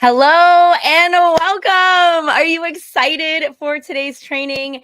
Hello and welcome. Are you excited for today's training?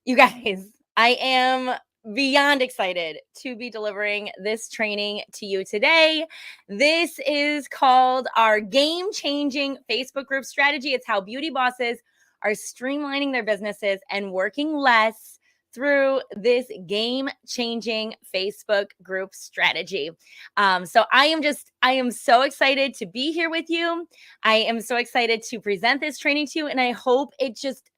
You guys, I am beyond excited to be delivering this training to you today. This is called our game-changing Facebook group strategy. It's how beauty bosses are streamlining their businesses and working less through this game-changing Facebook group strategy. So I am so excited to be here with you. I am so excited to present this training to you, and I hope it just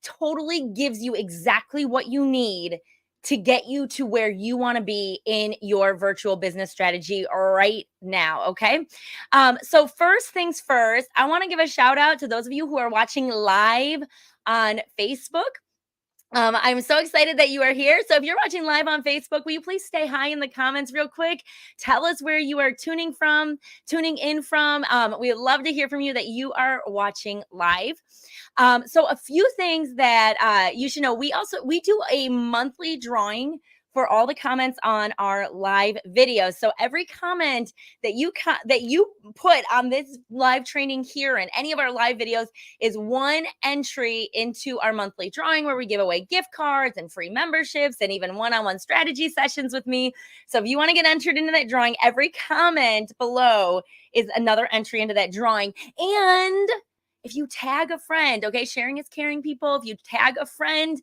totally gives you exactly what you need to get you to where you want to be in your virtual business strategy right now. Okay. So first things first, I want to give a shout out to those of you who are watching live on Facebook. I'm so excited that you are here. So if you're watching live on Facebook, will you please stay hi in the comments real quick? Tell us where you are tuning in from. We would love to hear from you that you are watching live. So a few things that you should know. We do a monthly drawing for all the comments on our live videos. So every comment that you put on this live training here and any of our live videos is one entry into our monthly drawing where we give away gift cards and free memberships and even one-on-one strategy sessions with me. So if you want to get entered into that drawing, every comment below is another entry into that drawing. And if you tag a friend, okay, sharing is caring, people. If you tag a friend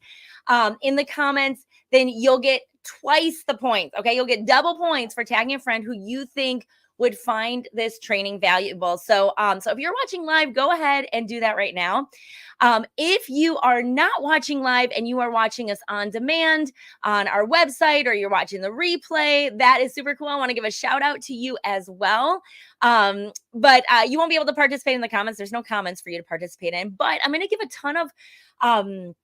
in the comments, then you'll get twice the points, okay? You'll get double points for tagging a friend who you think would find this training valuable. So if you're watching live, go ahead and do that right now. If you are not watching live and you are watching us on demand on our website or you're watching the replay, that is super cool. I want to give a shout out to you as well. But you won't be able to participate in the comments. There's no comments for you to participate in, but I'm going to give a ton of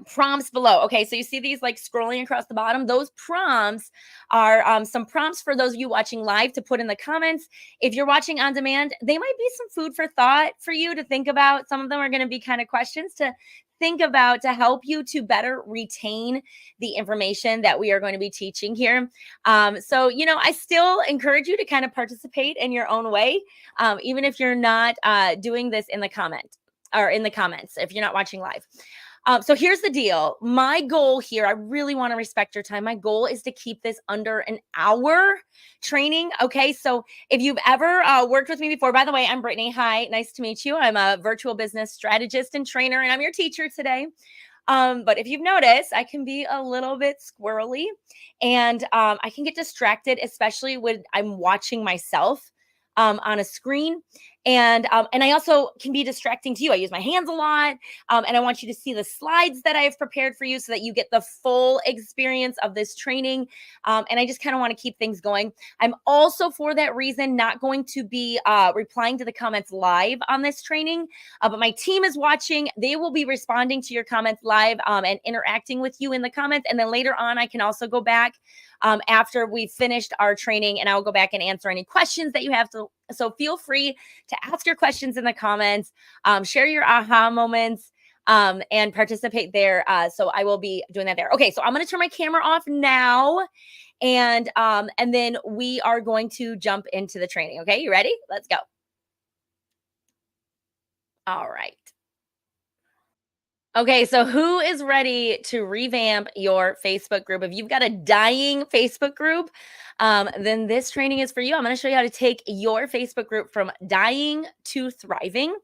prompts below. Okay, so you see these like scrolling across the bottom. Those prompts are some prompts for those of you watching live to put in the comments. If you're watching on demand, they might be some food for thought for you to think about. Some of them are going to be kind of questions to think about to help you to better retain the information that we are going to be teaching here. So I still encourage you to kind of participate in your own way, even if you're not doing this in the comments, if you're not watching live. So here's the deal. My goal here, I really want to respect your time. My goal is to keep this under an hour training. Okay. So if you've ever worked with me before, by the way, I'm Brittany. Hi, nice to meet you. I'm a virtual business strategist and trainer, and I'm your teacher today. But if you've noticed, I can be a little bit squirrely and I can get distracted, especially when I'm watching myself on a screen. And I also can be distracting to you. I use my hands a lot. And I want you to see the slides that I have prepared for you so that you get the full experience of this training. And I just kind of want to keep things going. I'm also, for that reason, not going to be replying to the comments live on this training. But my team is watching. They will be responding to your comments live and interacting with you in the comments. And then later on, I can also go back after we've finished our training, and I'll go back and answer any questions that you have. So feel free to ask your questions in the comments, share your aha moments, and participate there. So I will be doing that there. Okay, so I'm going to turn my camera off now, and then we are going to jump into the training. Okay, you ready? Let's go. All right. Okay, so who is ready to revamp your Facebook group? If you've got a dying Facebook group, then this training is for you. I'm going to show you how to take your Facebook group from dying to thriving.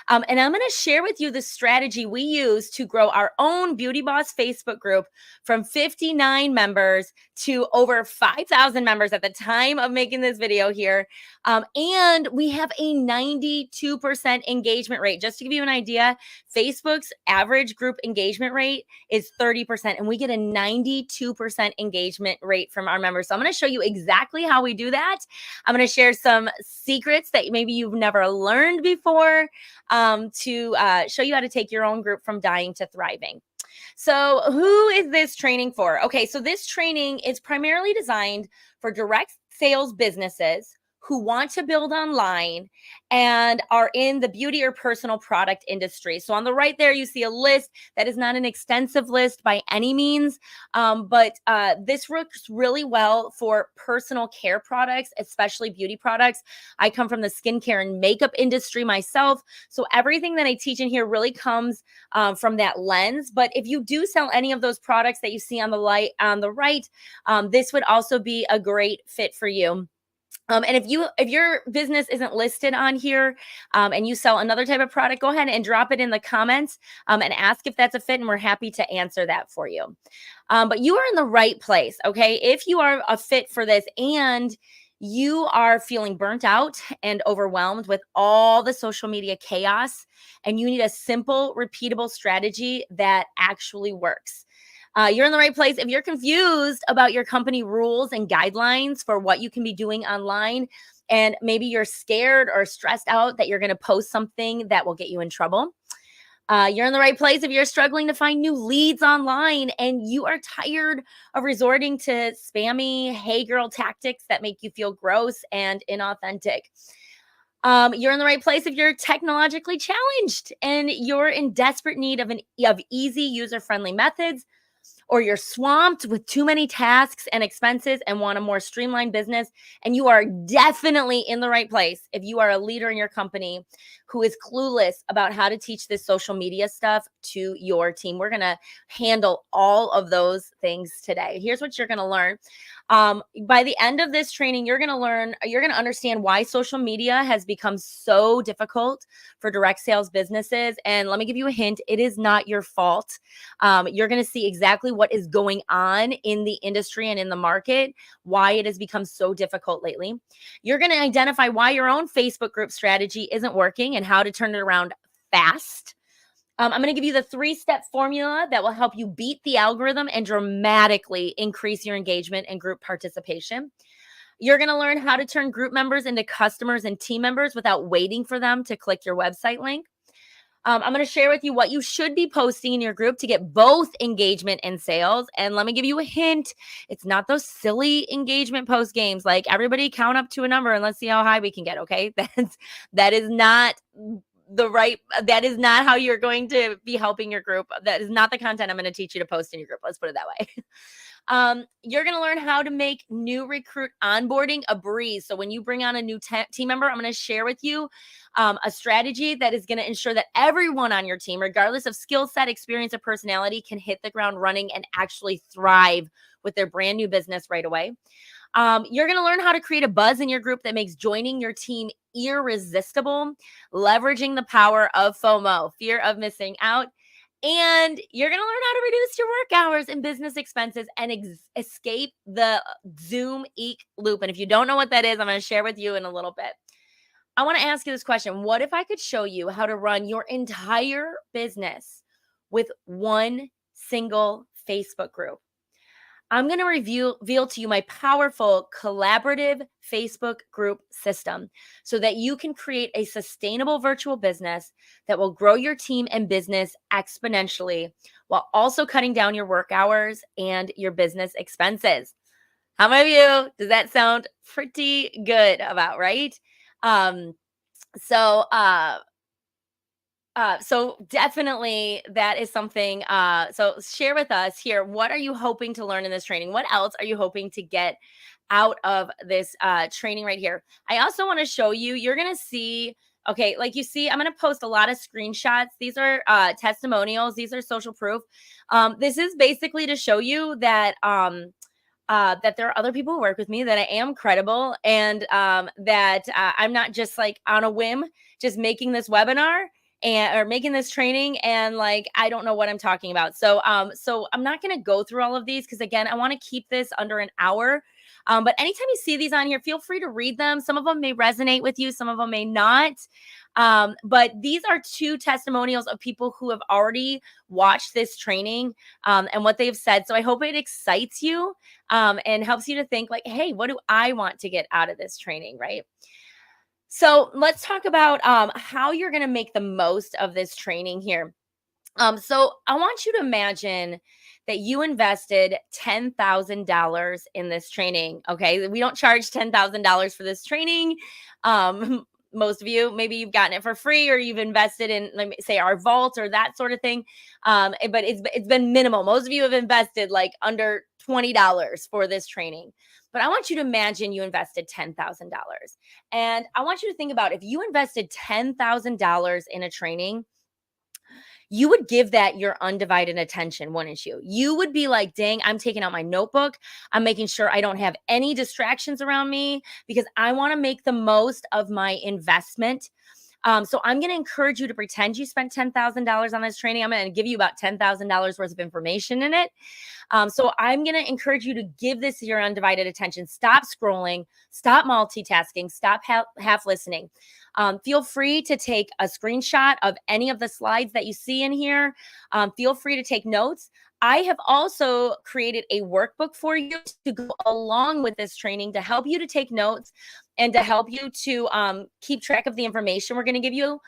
And I'm going to share with you the strategy we use to grow our own Beauty Boss Facebook group from 59 members to over 5,000 members at the time of making this video here. And we have a 92% engagement rate. Just to give you an idea, Facebook's average group engagement rate is 30%, and we get a 92% engagement rate from our members. So I'm going to show you exactly how we do that. I'm going to share some secrets that maybe you've never learned before to show you how to take your own group from dying to thriving. So who is this training for? Okay, so this training is primarily designed for direct sales businesses who want to build online and are in the beauty or personal product industry. So on the right there, you see a list that is not an extensive list by any means, but this works really well for personal care products, especially beauty products. I come from the skincare and makeup industry myself, so everything that I teach in here really comes from that lens. But if you do sell any of those products that you see on the right, this would also be a great fit for you. And if your business isn't listed on here, and you sell another type of product, go ahead and drop it in the comments, and ask if that's a fit, and we're happy to answer that for you. But you are in the right place, okay? If you are a fit for this and you are feeling burnt out and overwhelmed with all the social media chaos, and you need a simple, repeatable strategy that actually works. You're in the right place. If you're confused about your company rules and guidelines for what you can be doing online, and maybe you're scared or stressed out that you're going to post something that will get you in trouble, you're in the right place. If you're struggling to find new leads online and you are tired of resorting to spammy, hey girl tactics that make you feel gross and inauthentic. You're in the right place if you're technologically challenged and you're in desperate need of easy, user-friendly methods, or you're swamped with too many tasks and expenses and want a more streamlined business. And you are definitely in the right place if you are a leader in your company who is clueless about how to teach this social media stuff to your team. We're going to handle all of those things today. Here's what you're going to learn. By the end of this training, you're going to understand why social media has become so difficult for direct sales businesses. And let me give you a hint, it is not your fault. You're going to see exactly what is going on in the industry and in the market, why it has become so difficult lately. You're going to identify why your own Facebook group strategy isn't working and how to turn it around fast. I'm going to give you the 3-step formula that will help you beat the algorithm and dramatically increase your engagement and group participation. You're going to learn how to turn group members into customers and team members without waiting for them to click your website link. I'm going to share with you what you should be posting in your group to get both engagement and sales. And let me give you a hint. It's not those silly engagement post games like everybody count up to a number and let's see how high we can get. Okay. That is not how you're going to be helping your group. That is not the content I'm going to teach you to post in your group. Let's put it that way. You're going to learn how to make new recruit onboarding a breeze. So when you bring on a new team member, I'm going to share with you a strategy that is going to ensure that everyone on your team, regardless of skill set, experience, or personality, can hit the ground running and actually thrive with their brand new business right away. You're going to learn how to create a buzz in your group that makes joining your team irresistible, leveraging the power of FOMO, fear of missing out. And you're going to learn how to reduce your work hours and business expenses and escape the Zoom eek loop. And if you don't know what that is, I'm going to share with you in a little bit. I want to ask you this question. What if I could show you how to run your entire business with one single Facebook group? I'm going to reveal to you my powerful collaborative Facebook group system so that you can create a sustainable virtual business that will grow your team and business exponentially while also cutting down your work hours and your business expenses. How many of you does that sound pretty good about, right? So definitely that is something. So share with us here. What are you hoping to learn in this training? What else are you hoping to get out of this training right here? I also want to show you, you're going to see, okay, like you see, I'm going to post a lot of screenshots. These are testimonials. These are social proof. This is basically to show you that, that there are other people who work with me, that I am credible, and that I'm not just like on a whim, just making this webinar or making this training and like I don't know what I'm talking about. So I'm not going to go through all of these because again, I want to keep this under an hour. But anytime you see these on here, feel free to read them. Some of them may resonate with you, some of them may not. But these are 2 testimonials of people who have already watched this training and what they've said. So I hope it excites you and helps you to think like, hey, what do I want to get out of this training, right? So let's talk about how you're going to make the most of this training here. So I want you to imagine that you invested $10,000 in this training. Okay. We don't charge $10,000 for this training. Most of you, maybe you've gotten it for free or you've invested in, let me say, our vault or that sort of thing. But it's been minimal. Most of you have invested like under $20 for this training. But I want you to imagine you invested $10,000. And I want you to think about if you invested $10,000 in a training, you would give that your undivided attention, wouldn't you? You would be like, dang, I'm taking out my notebook. I'm making sure I don't have any distractions around me because I want to make the most of my investment. So I'm going to encourage you to pretend you spent $10,000 on this training. I'm going to give you about $10,000 worth of information in it. So I'm going to encourage you to give this your undivided attention. Stop scrolling, stop multitasking, stop half listening. Feel free to take a screenshot of any of the slides that you see in here. Feel free to take notes. I have also created a workbook for you to go along with this training to help you to take notes and to help you to keep track of the information we're going to give you.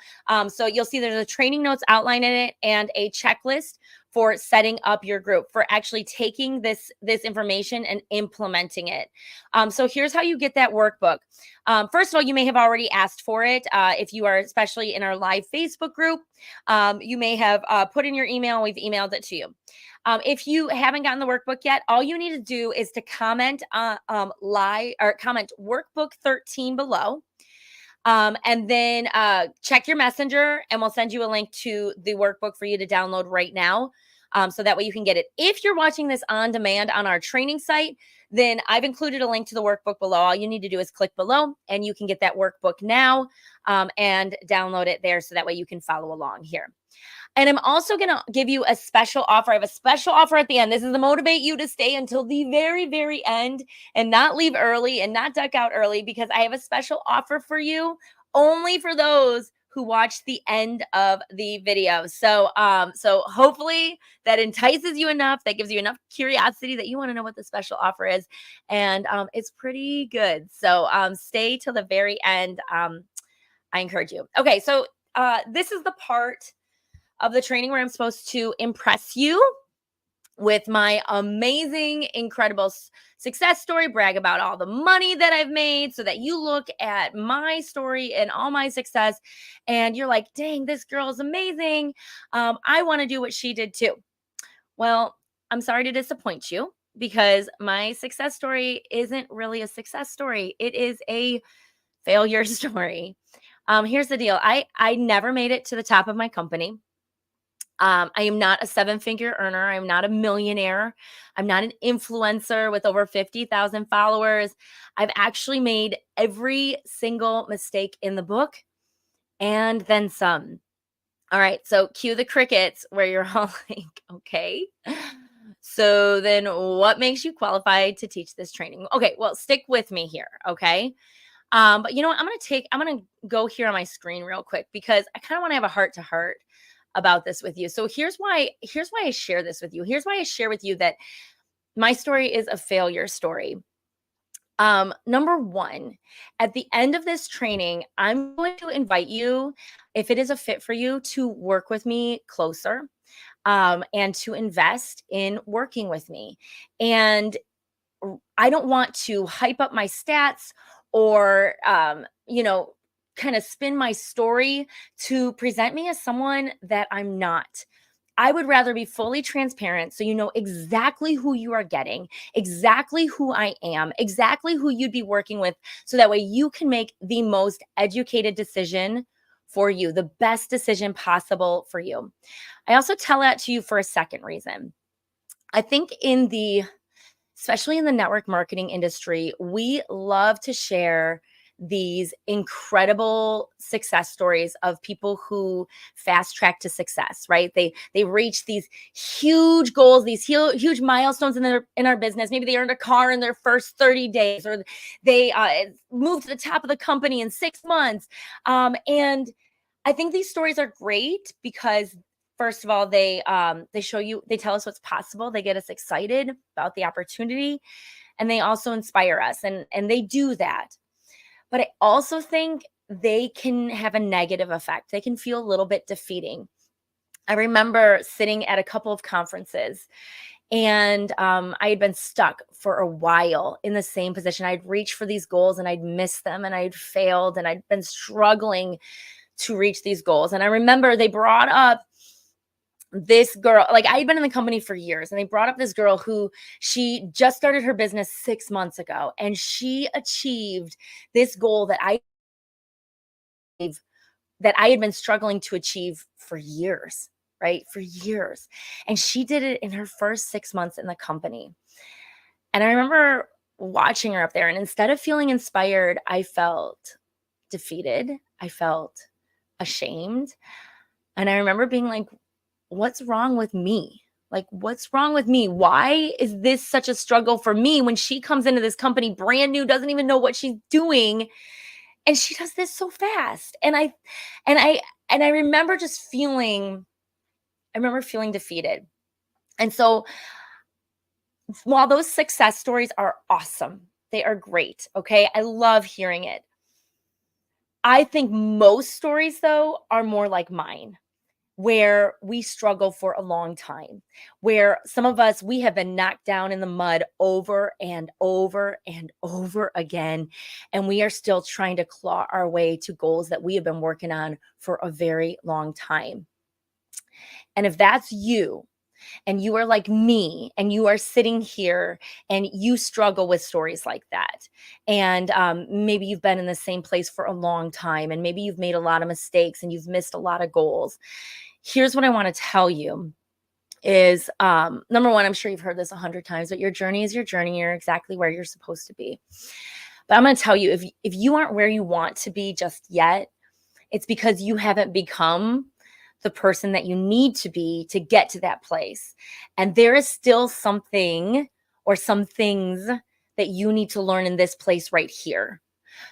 So you'll see there's a training notes outline in it and a checklist for setting up your group, for actually taking this information and implementing it. So here's how you get that workbook. First of all, you may have already asked for it. If you are especially in our live Facebook group, you may have put in your email. We've emailed it to you. If you haven't gotten the workbook yet, all you need to do is to comment comment workbook 13 below. And then check your messenger and we'll send you a link to the workbook for you to download right now. So that way you can get it. If you're watching this on demand on our training site, then I've included a link to the workbook below. All you need to do is click below and you can get that workbook now and download it there. So that way you can follow along here. And I'm also going to give you a special offer. I have a special offer at the end. This is to motivate you to stay until the very, very end and not leave early and not duck out early, because I have a special offer for you only for those who watch the end of the video. So hopefully that entices you enough, that gives you enough curiosity that you want to know what the special offer is. And it's pretty good. So stay till the very end. I encourage you. Okay, so this is the part of the training where I'm supposed to impress you with my amazing, incredible success story, brag about all the money that I've made so that you look at my story and all my success and you're like, dang, this girl is amazing. I want to do what she did too. Well, I'm sorry to disappoint you because my success story isn't really a success story. It is a failure story. Here's the deal. I never made it to the top of my company. I am not a seven-figure earner. I'm not a millionaire. I'm not an influencer with over 50,000 followers. I've actually made every single mistake in the book and then some. All right, so cue the crickets where you're all like, okay. So then what makes you qualified to teach this training? Okay, well, stick with me here, okay? But you know what? I'm gonna go here on my screen real quick because I kind of want to have a heart-to-heart about this with you. So here's why I share this with you. Here's why I share with you that my story is a failure story. Number one, at the end of this training, I'm going to invite you, if it is a fit for you, to work with me closer and to invest in working with me. And I don't want to hype up my stats or, kind of spin my story to present me as someone that I'm not. I would rather be fully transparent so you know exactly who you are getting, exactly who I am, exactly who you'd be working with, so that way you can make the most educated decision for you, the best decision possible for you. I also tell that to you for a second reason. I think especially in the network marketing industry, we love to share these incredible success stories of people who fast track to success, right? They reach these huge goals, these huge milestones in our business. Maybe they earned a car in their first 30 days, or they moved to the top of the company in 6 months. And I think these stories are great because, first of all, they tell us what's possible. They get us excited about the opportunity, and they also inspire us, and they do that. But I also think they can have a negative effect. They can feel a little bit defeating. I remember sitting at a couple of conferences, and I had been stuck for a while in the same position. I'd reached for these goals and I'd missed them and I'd failed and I'd been struggling to reach these goals. And I remember they brought up this girl, like I had been in the company for years, and they brought up this girl who she just started her business 6 months ago, and she achieved this goal that I had been struggling to achieve for years, right? For years. And she did it in her first 6 months in the company. And I remember watching her up there, and instead of feeling inspired, I felt defeated. I felt ashamed. And I remember being like, what's wrong with me? Like, what's wrong with me? Why is this such a struggle for me when she comes into this company brand new, doesn't even know what she's doing, and she does this so fast? And I remember just feeling defeated. And so while those success stories are awesome, they are great, okay? I love hearing it. I think most stories, though, are more like mine, where we struggle for a long time, where some of us, we have been knocked down in the mud over and over and over again, and we are still trying to claw our way to goals that we have been working on for a very long time. And if that's you, and you are like me, and you are sitting here and you struggle with stories like that, and maybe you've been in the same place for a long time, and maybe you've made a lot of mistakes and you've missed a lot of goals, here's what I want to tell you is, number one, I'm sure you've heard this 100 times, but your journey is your journey. You're exactly where you're supposed to be. But I'm going to tell you, if you aren't where you want to be just yet, it's because you haven't become the person that you need to be to get to that place. And there is still something or some things that you need to learn in this place right here.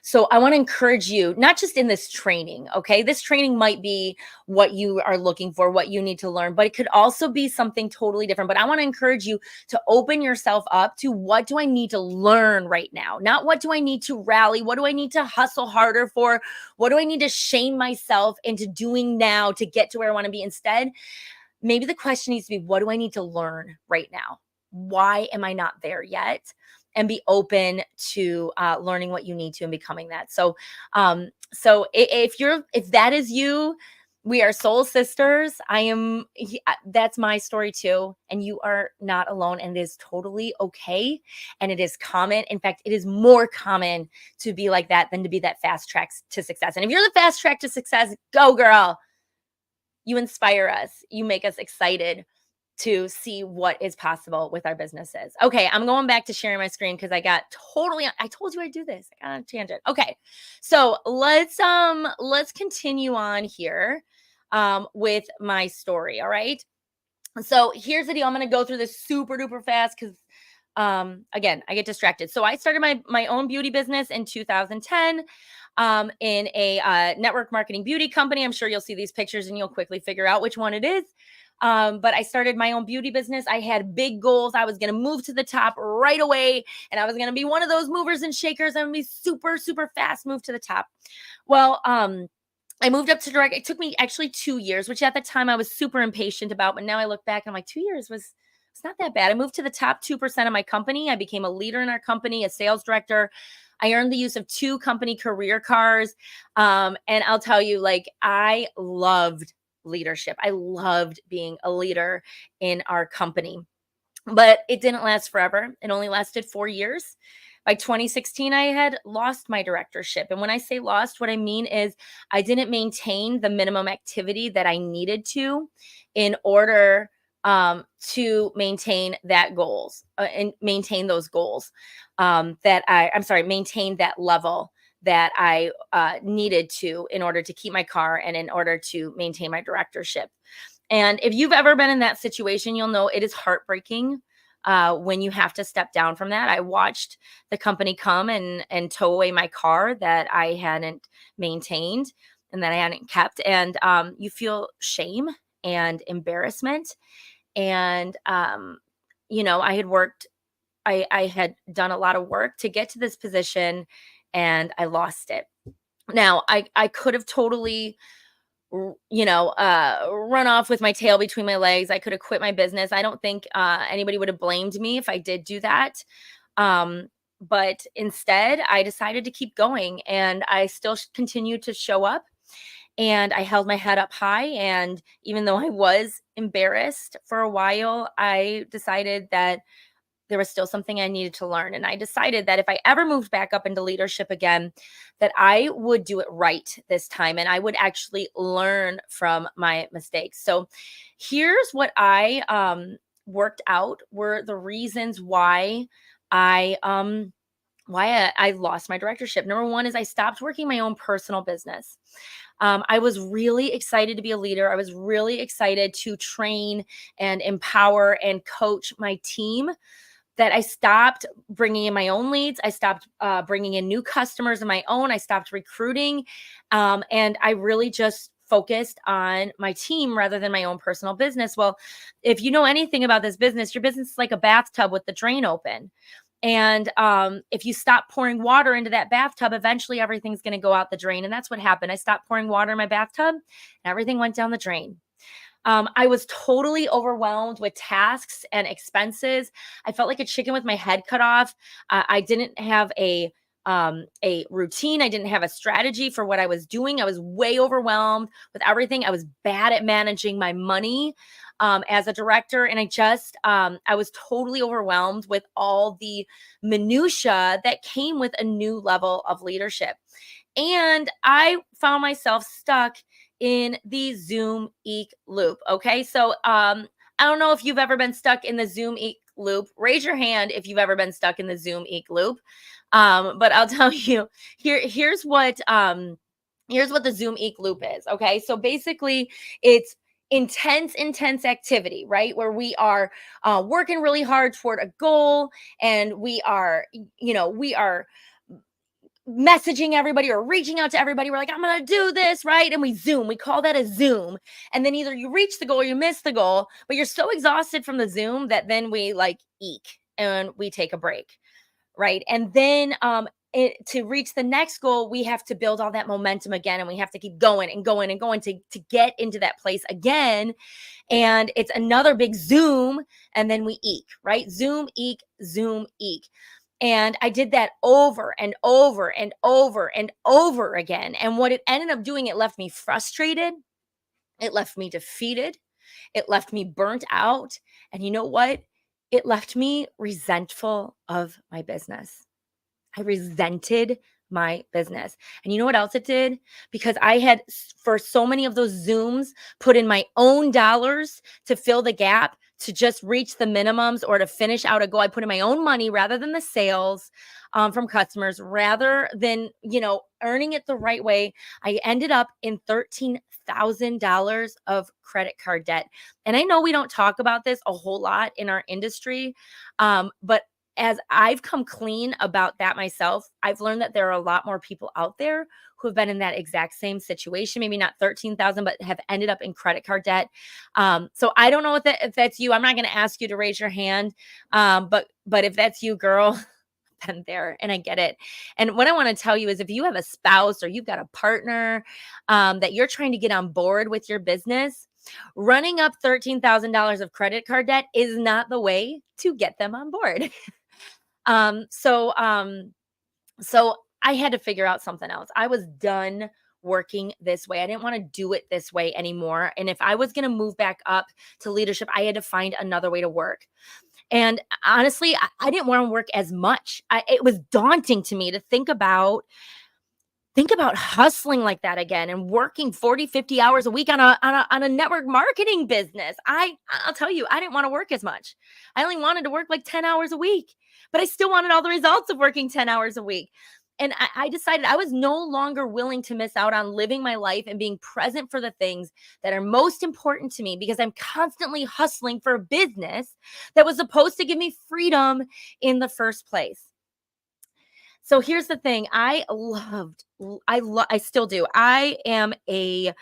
So I want to encourage you, not just in this training, okay? This training might be what you are looking for, what you need to learn, but it could also be something totally different. But I want to encourage you to open yourself up to, what do I need to learn right now? Not what do I need to rally? What do I need to hustle harder for? What do I need to shame myself into doing now to get to where I want to be? Instead, maybe the question needs to be, what do I need to learn right now? Why am I not there yet? And be open to learning what you need to and becoming that. So if that is you, we are soul sisters. That's my story too. And you are not alone, and it is totally okay. And it is common. In fact, it is more common to be like that than to be that fast track to success. And if you're the fast track to success, go girl. You inspire us. You make us excited to see what is possible with our businesses. Okay, I'm going back to sharing my screen because I told you I'd do this. I got on a tangent. Okay. So let's continue on here with my story. All right. So here's the deal. I'm going to go through this super duper fast because again, I get distracted. So I started my own beauty business in 2010 in a network marketing beauty company. I'm sure you'll see these pictures and you'll quickly figure out which one it is. But I started my own beauty business. I had big goals. I was going to move to the top right away, and I was going to be one of those movers and shakers. I'm going to be super, super fast move to the top. Well, I moved up to direct. It took me actually 2 years, which at the time I was super impatient about. But now I look back and I'm like, 2 years was, it's not that bad. I moved to the top 2% of my company. I became a leader in our company, a sales director. I earned the use of 2 company career cars. And I'll tell you, like, I loved leadership. I loved being a leader in our company, but it didn't last forever. It only lasted 4 years. By 2016, I had lost my directorship. And when I say lost, what I mean is I didn't maintain the minimum activity that I needed to in order to maintain that goals and maintain those goals maintain that level that I needed to in order to keep my car and in order to maintain my directorship. And if you've ever been in that situation, you'll know it is heartbreaking when you have to step down from that. I watched the company come and tow away my car that I hadn't maintained and that I hadn't kept. And you feel shame and embarrassment. And, I had worked, I had done a lot of work to get to this position, and I lost it. Now, I could have totally run off with my tail between my legs. I could have quit my business. I don't think anybody would have blamed me if I did do that. Um, but instead, I decided to keep going, and I still continued to show up, and I held my head up high. And even though I was embarrassed for a while, I decided that there was still something I needed to learn. And I decided that if I ever moved back up into leadership again, that I would do it right this time and I would actually learn from my mistakes. So here's what I worked out were the reasons I lost my directorship. Number one is I stopped working my own personal business. I was really excited to be a leader. I was really excited to train and empower and coach my team, that I stopped bringing in my own leads. I stopped bringing in new customers of my own. I stopped recruiting. And I really just focused on my team rather than my own personal business. Well, if you know anything about this business, your business is like a bathtub with the drain open. And if you stop pouring water into that bathtub, eventually everything's going to go out the drain. And that's what happened. I stopped pouring water in my bathtub and everything went down the drain. I was totally overwhelmed with tasks and expenses. I felt like a chicken with my head cut off. I didn't have a routine. I didn't have a strategy for what I was doing. I was way overwhelmed with everything. I was bad at managing my money as a director, and I was totally overwhelmed with all the minutia that came with a new level of leadership. And I found myself stuck in the Zoom Eek loop. Okay. So I don't know if you've ever been stuck in the Zoom Eek loop. Raise your hand if you've ever been stuck in the Zoom Eek loop. But I'll tell you, here's what the Zoom Eek loop is. Okay. So basically it's intense activity, right? Where we are working really hard toward a goal, and we are messaging everybody or reaching out to everybody. We're like, I'm going to do this, right? And we call that a Zoom. And then either you reach the goal or you miss the goal, but you're so exhausted from the Zoom that then we like eek and we take a break, right? And then to reach the next goal, we have to build all that momentum again, and we have to keep going and going and going to get into that place again. And it's another big Zoom, and then we eek, right? Zoom, eek, Zoom, eek. And I did that over and over and over and over again. And what it ended up doing, it left me frustrated. It left me defeated. It left me burnt out. And you know what? It left me resentful of my business. I resented my business. And you know what else it did? Because I had, for so many of those Zooms, put in my own dollars to fill the gap, to just reach the minimums or to finish out a goal. I put in my own money rather than the sales from customers, rather than, earning it the right way. I ended up in $13,000 of credit card debt. And I know we don't talk about this a whole lot in our industry, but as I've come clean about that myself, I've learned that there are a lot more people out there who have been in that exact same situation, maybe not 13,000, but have ended up in credit card debt. So I don't know if that's you. I'm not going to ask you to raise your hand. But if that's you, girl, been there, and I get it. And what I want to tell you is, if you have a spouse or you've got a partner that you're trying to get on board with your business, running up $13,000 of credit card debt is not the way to get them on board. Um, so um, so I had to figure out something else. I was done working this way. I didn't want to do it this way anymore. And if I was going to move back up to leadership, I had to find another way to work. And honestly, I didn't want to work as much. It was daunting to me to think about hustling like that again and working 40, 50 hours a week on a network marketing business. I'll tell you, I didn't want to work as much. I only wanted to work like 10 hours a week, but I still wanted all the results of working 10 hours a week. And I decided I was no longer willing to miss out on living my life and being present for the things that are most important to me, because I'm constantly hustling for a business that was supposed to give me freedom in the first place. So here's the thing. I still do. I am a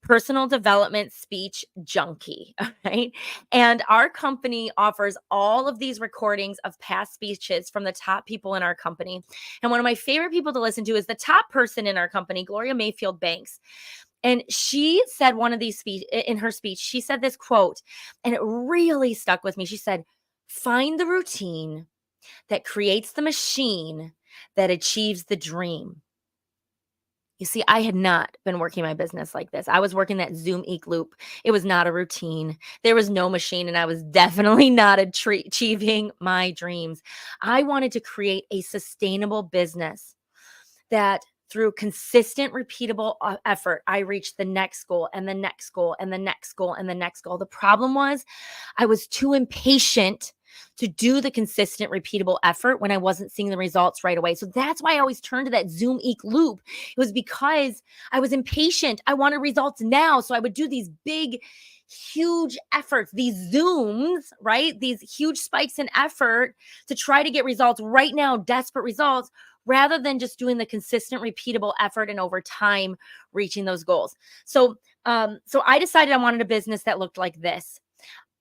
personal development speech junkie. All right. And our company offers all of these recordings of past speeches from the top people in our company. And one of my favorite people to listen to is the top person in our company, Gloria Mayfield Banks. And she said one of these speech in her speech, she said this quote, and it really stuck with me. She said, "Find the routine that creates the machine that achieves the dream." You see, I had not been working my business like this. I was working that Zoom Eek loop. It was not a routine. There was no machine, and I was definitely not achieving my dreams. I wanted to create a sustainable business that through consistent, repeatable effort, I reached the next goal and the next goal and the next goal and the next goal. The problem was I was too impatient to do the consistent, repeatable effort when I wasn't seeing the results right away. So that's why I always turned to that Zoom Eek loop. It was because I was impatient. I wanted results now. So I would do these big, huge efforts, these Zooms, right? These huge spikes in effort to try to get results right now, desperate results, rather than just doing the consistent, repeatable effort and over time reaching those goals. So I decided I wanted a business that looked like this.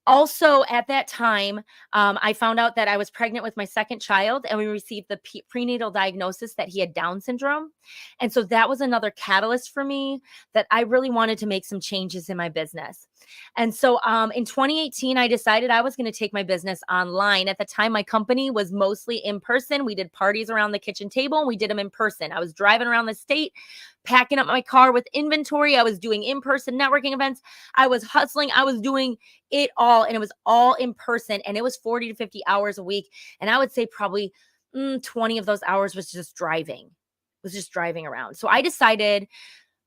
Also, at that time, I found out that I was pregnant with my second child, and we received the prenatal diagnosis that he had Down syndrome. And so that was another catalyst for me that I really wanted to make some changes in my business. And so in 2018, I decided I was going to take my business online. At the time, my company was mostly in person. We did parties around the kitchen table, and we did them in person. I was driving around the state, packing up my car with inventory. I was doing in-person networking events. I was hustling. I was doing it all, and it was all in person, and it was 40 to 50 hours a week. And I would say probably 20 of those hours was just driving around. So I decided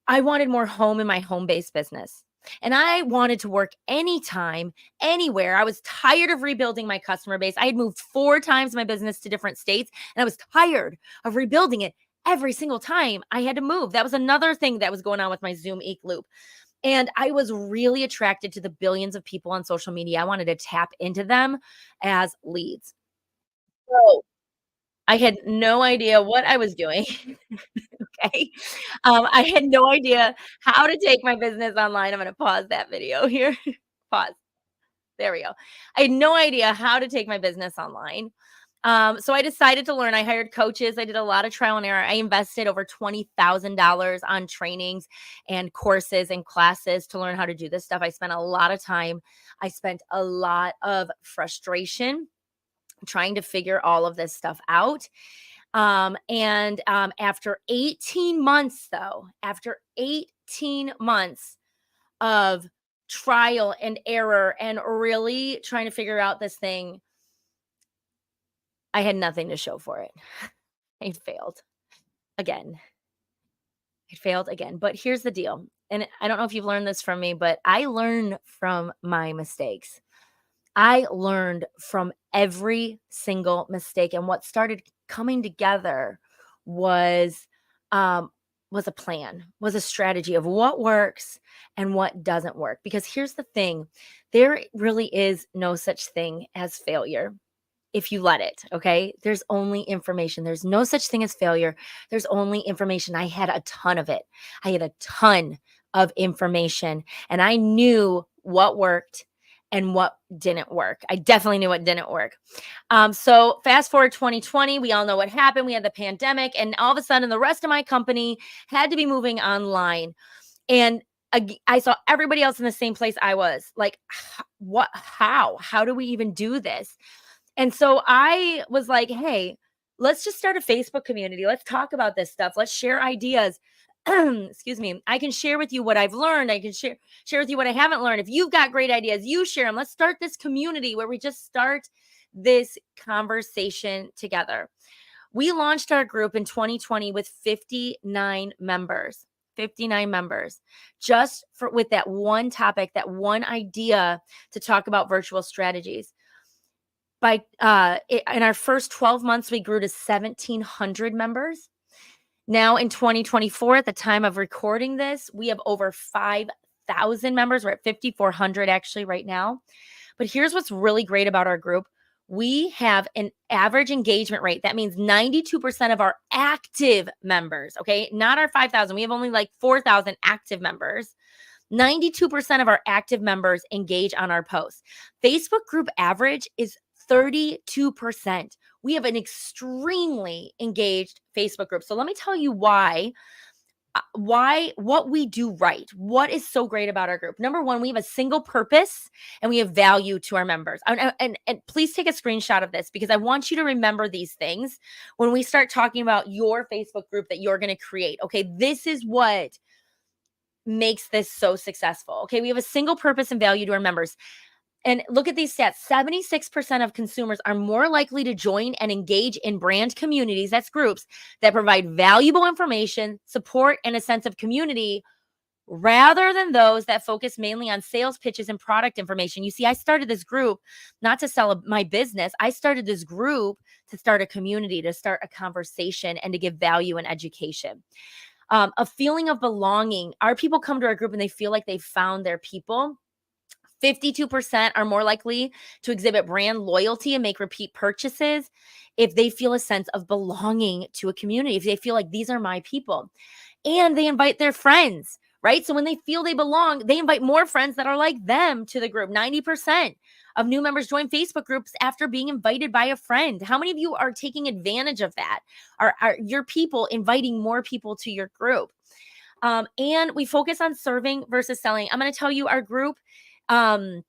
I wanted more home in my home-based business. And I wanted to work anytime, anywhere. I was tired of rebuilding my customer base. I had moved 4 times my business to different states, and I was tired of rebuilding it every single time I had to move. That was another thing that was going on with my Zoom Eek loop. And I was really attracted to the billions of people on social media. I wanted to tap into them as leads. So I had no idea what I was doing. Okay. I had no idea how to take my business online. I'm going to pause that video here. Pause. There we go. I had no idea how to take my business online. So I decided to learn. I hired coaches. I did a lot of trial and error. I invested over $20,000 on trainings and courses and classes to learn how to do this stuff. I spent a lot of time. I spent a lot of frustration trying to figure all of this stuff out. After 18 months, though, after 18 months of trial and error and really trying to figure out this thing, I had nothing to show for it. I failed again. I failed again. But here's the deal. And I don't know if you've learned this from me, but I learn from my mistakes. I learned from every single mistake. And what started coming together was was a plan, was a strategy of what works and what doesn't work. Because here's the thing, there really is no such thing as failure if you let it, okay? There's only information. There's no such thing as failure. There's only information. I had a ton of it. I had a ton of information, and I knew what worked and what didn't work. I definitely knew what didn't work. So fast forward 2020, we all know what happened. We had the pandemic, and all of a sudden the rest of my company had to be moving online. And I saw everybody else in the same place I was. Like, what, how do we even do this? And so I was like, hey, let's just start a Facebook community. Let's talk about this stuff. Let's share ideas. Excuse me. I can share with you what I've learned. I can share with you what I haven't learned. If you've got great ideas, you share them. Let's start this community where we just start this conversation together. We launched our group in 2020 with 59 members. 59 members, just with that one topic, that one idea to talk about virtual strategies. In our first 12 months, we grew to 1,700 members. Now in 2024, at the time of recording this, we have over 5,000 members. We're at 5,400 actually right now. But here's what's really great about our group. We have an average engagement rate. That means 92% of our active members, okay, not our 5,000. We have only like 4,000 active members. 92% of our active members engage on our posts. Facebook group average is 32%. We have an extremely engaged Facebook group. So let me tell you why what we do right. What is so great about our group? Number one, we have a single purpose and we have value to our members. And please take a screenshot of this because I want you to remember these things when we start talking about your Facebook group that you're going to create. Okay, this is what makes this so successful. Okay, we have a single purpose and value to our members. And look at these stats. 76% of consumers are more likely to join and engage in brand communities, that's groups, that provide valuable information, support, and a sense of community rather than those that focus mainly on sales pitches and product information. You see, I started this group not to sell my business. I started this group to start a community, to start a conversation, and to give value and education. A feeling of belonging. Our people come to our group and they feel like they found their people. 52% are more likely to exhibit brand loyalty and make repeat purchases if they feel a sense of belonging to a community, if they feel like these are my people. And they invite their friends, right? So when they feel they belong, they invite more friends that are like them to the group. 90% of new members join Facebook groups after being invited by a friend. How many of you are taking advantage of that? Are your people inviting more people to your group? And we focus on serving versus selling. I'm going to tell you our group, and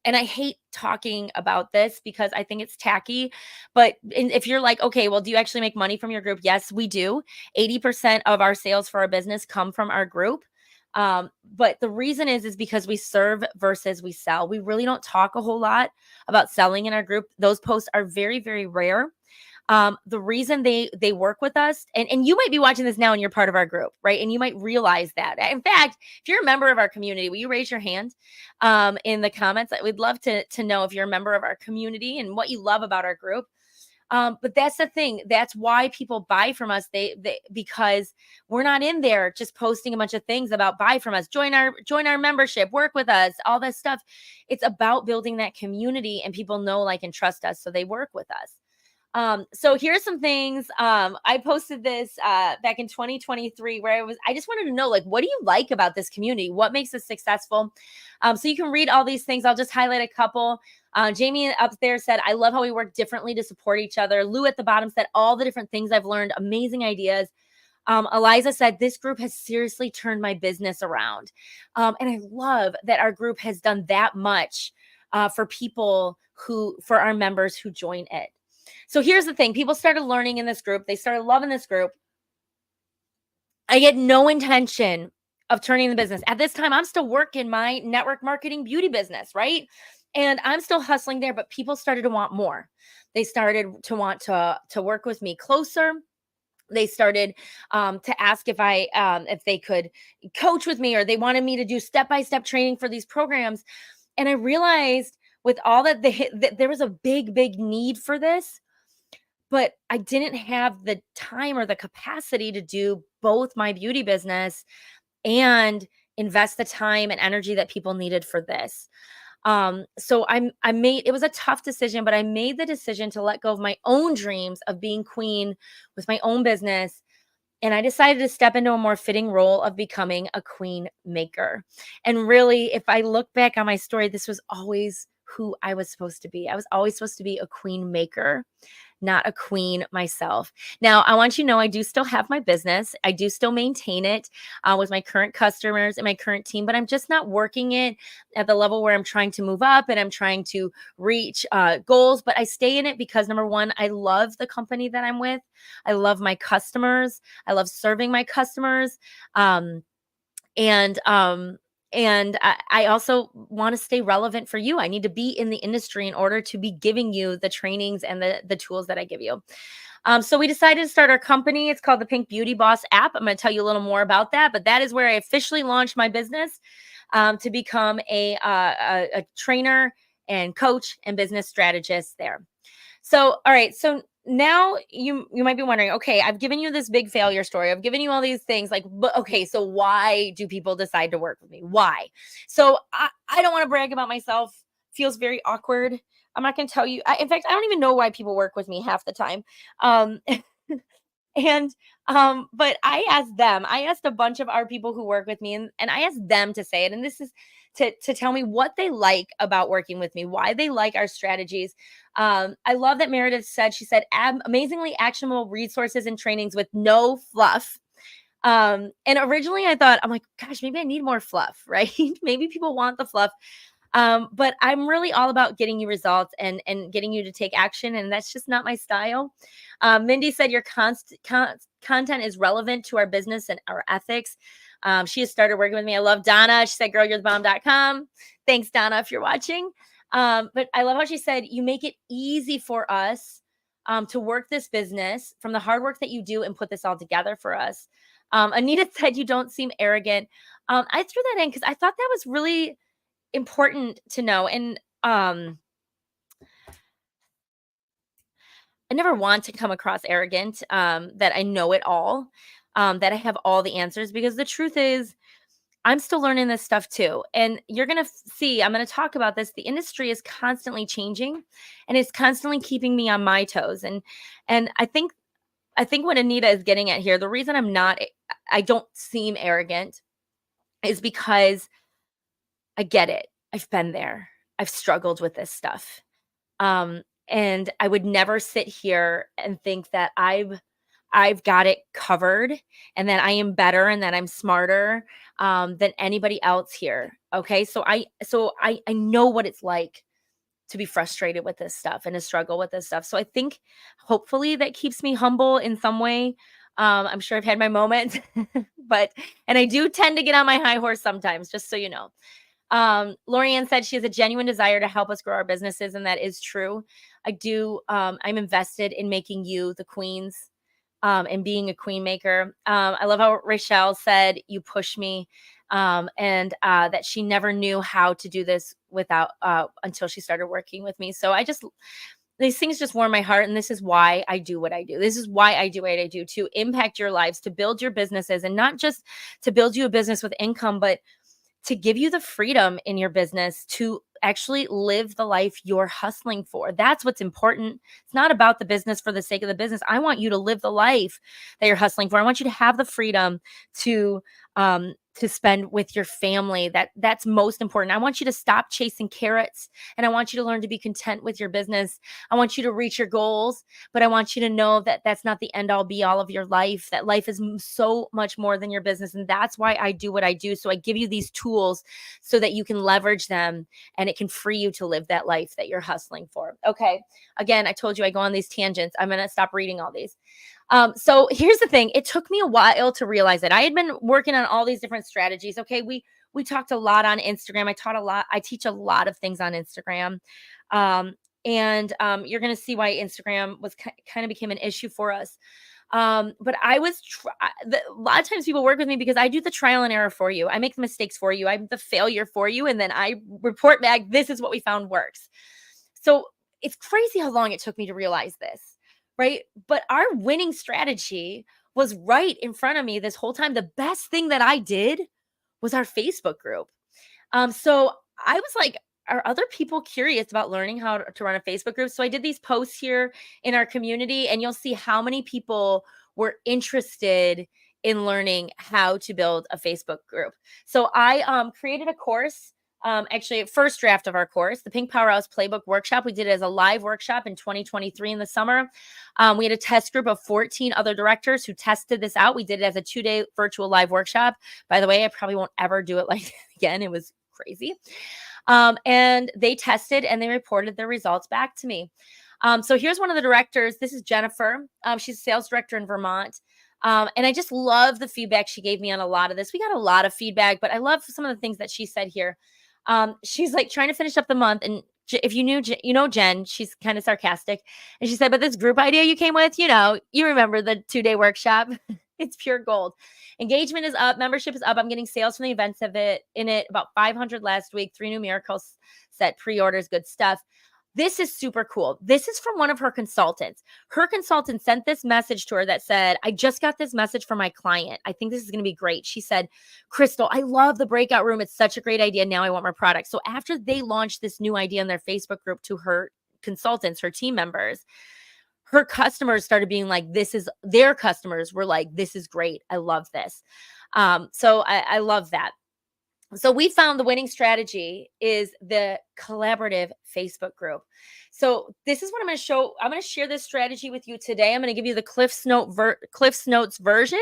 I hate talking about this because I think it's tacky, but if you're like, okay, well, do you actually make money from your group? Yes, we do. 80% of our sales for our business come from our group. But the reason is because we serve versus we sell. We really don't talk a whole lot about selling in our group. Those posts are very, very rare. The reason they work with us, and you might be watching this now and you're part of our group, right? And you might realize that. In fact, if you're a member of our community, will you raise your hand in the comments? We'd love to know if you're a member of our community and what you love about our group. But that's the thing. That's why people buy from us. They because we're not in there just posting a bunch of things about buy from us, join our membership, work with us, all this stuff. It's about building that community, and people know, like, and trust us, so they work with us. So here's some things. I posted this back in 2023 where I just wanted to know, like, what do you like about this community? What makes us successful? So you can read all these things. I'll just highlight a couple. Jamie up there said, I love how we work differently to support each other. Lou at the bottom said, all the different things I've learned, amazing ideas. Eliza said, this group has seriously turned my business around. And I love that our group has done that much for our members who join it. So here's the thing. People started learning in this group. They started loving this group. I had no intention of turning the business. At this time, I'm still working my network marketing beauty business, right? And I'm still hustling there, but people started to want more. They started to want to work with me closer. They started to ask if they could coach with me, or they wanted me to do step-by-step training for these programs. And I realized with all that there was a big, big need for this. But I didn't have the time or the capacity to do both my beauty business and invest the time and energy that people needed for this. So it was a tough decision, but I made the decision to let go of my own dreams of being queen with my own business. And I decided to step into a more fitting role of becoming a queen maker. And really, if I look back on my story, this was always who I was supposed to be. I was always supposed to be a queen maker, not a queen myself. Now, I want you to know I do still have my business. I do still maintain it with my current customers and my current team, but I'm just not working it at the level where I'm trying to move up and I'm trying to reach goals. But I stay in it because, number one, I love the company that I'm with. I love my customers. I love serving my customers. And I also want to stay relevant for you. I need to be in the industry in order to be giving you the trainings and the tools that I give you. So we decided to start our company. It's called the Pink Beauty Boss app. I'm going to tell you a little more about that, but that is where I officially launched my business to become a trainer and coach and business strategist there. So, all right. So now you might be wondering, okay, I've given you this big failure story. I've given you all these things, like, but okay, so why do people decide to work with me? Why? So I don't want to brag about myself. Feels very awkward. I'm not going to tell you. In fact, I don't even know why people work with me half the time. But I asked a bunch of our people who work with me, and I asked them to say it. And this is to tell me what they like about working with me, why they like our strategies. I love that Meredith said, amazingly actionable resources and trainings with no fluff. And originally I thought, I'm like, gosh, maybe I need more fluff, right? Maybe people want the fluff. But I'm really all about getting you results and getting you to take action, and that's just not my style. Mindy said your content is relevant to our business and our ethics. She has started working with me. I love Donna. She said, girlyou'rethebomb.com. Thanks, Donna, if you're watching. But I love how she said, you make it easy for us to work this business from the hard work that you do and put this all together for us. Anita said, you don't seem arrogant. I threw that in because I thought that was really important to know. And I never want to come across arrogant, that I know it all, that I have all the answers, because the truth is I'm still learning this stuff too. And you're going to see, I'm going to talk about this. The industry is constantly changing and it's constantly keeping me on my toes. And I think what Anita is getting at here, the reason I don't seem arrogant is because I get it. I've been there. I've struggled with this stuff. And I would never sit here and think that I've got it covered and that I am better and that I'm smarter than anybody else here. Okay. So I know what it's like to be frustrated with this stuff and to struggle with this stuff. So I think hopefully that keeps me humble in some way. I'm sure I've had my moments, and I do tend to get on my high horse sometimes, just so you know. Lorianne said she has a genuine desire to help us grow our businesses, and that is true. I do. I'm invested in making you the queens, and being a queen maker. I love how Rachel said, you push me, and that she never knew how to do this without until she started working with me. So these things just warm my heart. And this is why I do what I do. This is why I do what I do, to impact your lives, to build your businesses, and not just to build you a business with income, but to give you the freedom in your business to actually live the life you're hustling for. That's what's important. It's not about the business for the sake of the business. I want you to live the life that you're hustling for. I want you to have the freedom to spend with your family. That's most important. I want you to stop chasing carrots, and I want you to learn to be content with your business. I want you to reach your goals, but I want you to know that that's not the end all be all of your life, that life is so much more than your business. And that's why I do what I do. So I give you these tools so that you can leverage them and it can free you to live that life that you're hustling for. Okay. Again, I told you I go on these tangents. I'm going to stop reading all these. So here's the thing. It took me a while to realize that I had been working on all these different strategies. Okay. We talked a lot on Instagram. I teach a lot of things on Instagram. You're going to see why Instagram was kind of became an issue for us. But I was, a lot of times people work with me because I do the trial and error for you. I make the mistakes for you. I'm the failure for you. And then I report back, this is what we found works. So it's crazy how long it took me to realize this. Right. But our winning strategy was right in front of me this whole time. The best thing that I did was our Facebook group. So I was like, are other people curious about learning how to run a Facebook group? So I did these posts here in our community, and you'll see how many people were interested in learning how to build a Facebook group. So I created a course. Actually, first draft of our course, the Pink Powerhouse Playbook Workshop. We did it as a live workshop in 2023 in the summer. We had a test group of 14 other directors who tested this out. We did it as a 2-day virtual live workshop. By the way, I probably won't ever do it like that again. It was crazy. And they tested and they reported their results back to me. So here's one of the directors. This is Jennifer. She's a sales director in Vermont. And I just love the feedback she gave me on a lot of this. We got a lot of feedback, but I love some of the things that she said here. She's like trying to finish up the month. And if you knew, Jen, she's kind of sarcastic. And she said, but this group idea you came with, you remember the 2-day workshop. It's pure gold. Engagement is up. Membership is up. I'm getting sales from the events in it. About 500 last week, 3 new miracles set, pre-orders, good stuff. This is super cool. This is from one of her consultants. Her consultant sent this message to her that said, I just got this message from my client. I think this is going to be great. She said, Crystal, I love the breakout room. It's such a great idea. Now I want more products. So after they launched this new idea in their Facebook group to her consultants, her team members, her customers started being like, their customers were like, this is great. I love this. So I love that. So we found the winning strategy is the collaborative Facebook group. So this is what I'm going to show. I'm going to share this strategy with you today. I'm going to give you the Cliff's Notes version.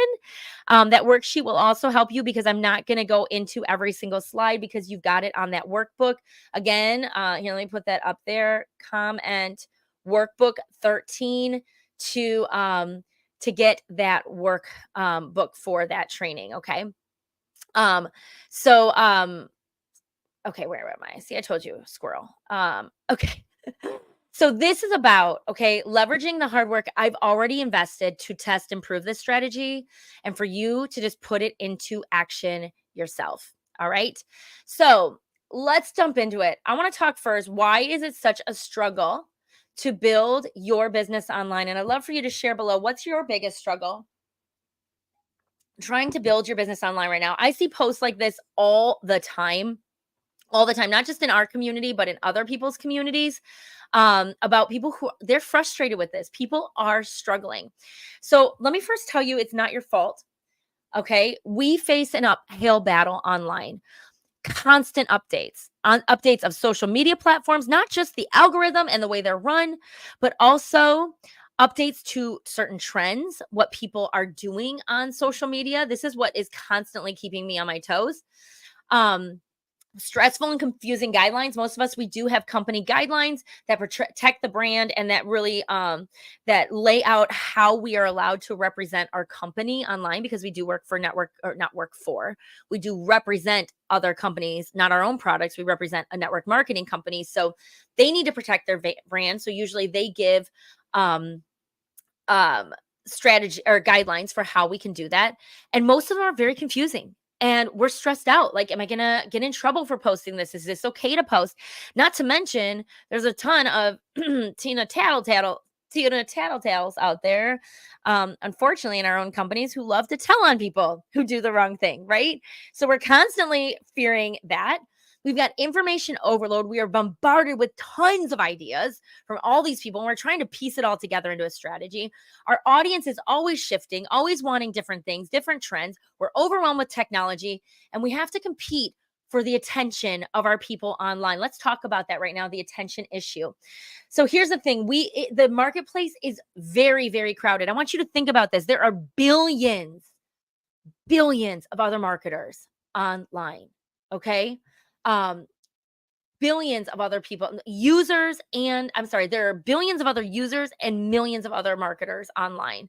That worksheet will also help you because I'm not going to go into every single slide because you've got it on that workbook. Again, here, let me put that up there. Comment workbook 13 to get that work book for that training. Okay. Um, so okay, where am I? See, I told you, squirrel. Okay. So this is about, okay, leveraging the hard work I've already invested to test and prove this strategy and for you to just put it into action yourself. All right. So let's jump into it. I want to talk first. Why is it such a struggle to build your business online? And I'd love for you to share below, what's your biggest struggle trying to build your business online right now? I see posts like this all the time, not just in our community, but in other people's communities, about people who they're frustrated with this. People are struggling. So let me first tell you, it's not your fault. Okay. We face an uphill battle online, constant updates of social media platforms, not just the algorithm and the way they're run, but also updates to certain trends, what people are doing on social media. This is what is constantly keeping me on my toes. Stressful and confusing guidelines. Most of us, we do have company guidelines that protect the brand and that really that lay out how we are allowed to represent our company online, because we do work for we do represent other companies, not our own products. We represent a network marketing company, so they need to protect their brand. So usually they give strategy or guidelines for how we can do that, and most of them are very confusing. And we're stressed out. Like, am I going to get in trouble for posting this? Is this okay to post? Not to mention, there's a ton of Tina Tattletales out there, unfortunately, in our own companies, who love to tell on people who do the wrong thing, right? So we're constantly fearing that. We've got information overload. We are bombarded with tons of ideas from all these people, and we're trying to piece it all together into a strategy. Our audience is always shifting, always wanting different things, different trends. We're overwhelmed with technology, and we have to compete for the attention of our people online. Let's talk about that right now, the attention issue. So here's the thing. The marketplace is very, very crowded. I want you to think about this. There are billions of other marketers online. Okay. Billions of other people, users, and I'm sorry, there are billions of other users and millions of other marketers online,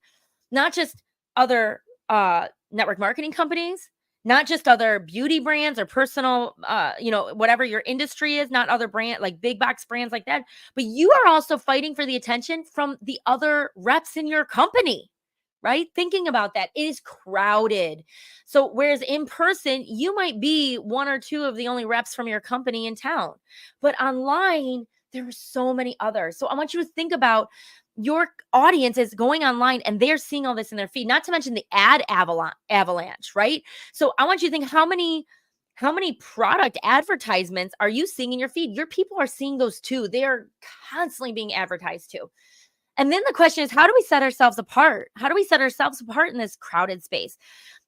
not just other network marketing companies, not just other beauty brands or personal, whatever your industry is, not other brand like big box brands like that, but you are also fighting for the attention from the other reps in your company. Right? Thinking about that, it is crowded. So whereas in person, you might be one or two of the only reps from your company in town, but online, there are so many others. So I want you to think about your audience is going online and they're seeing all this in their feed, not to mention the ad avalanche, right? So I want you to think, how many product advertisements are you seeing in your feed? Your people are seeing those too. They are constantly being advertised to. And then the question is, how do we set ourselves apart? How do we set ourselves apart in this crowded space?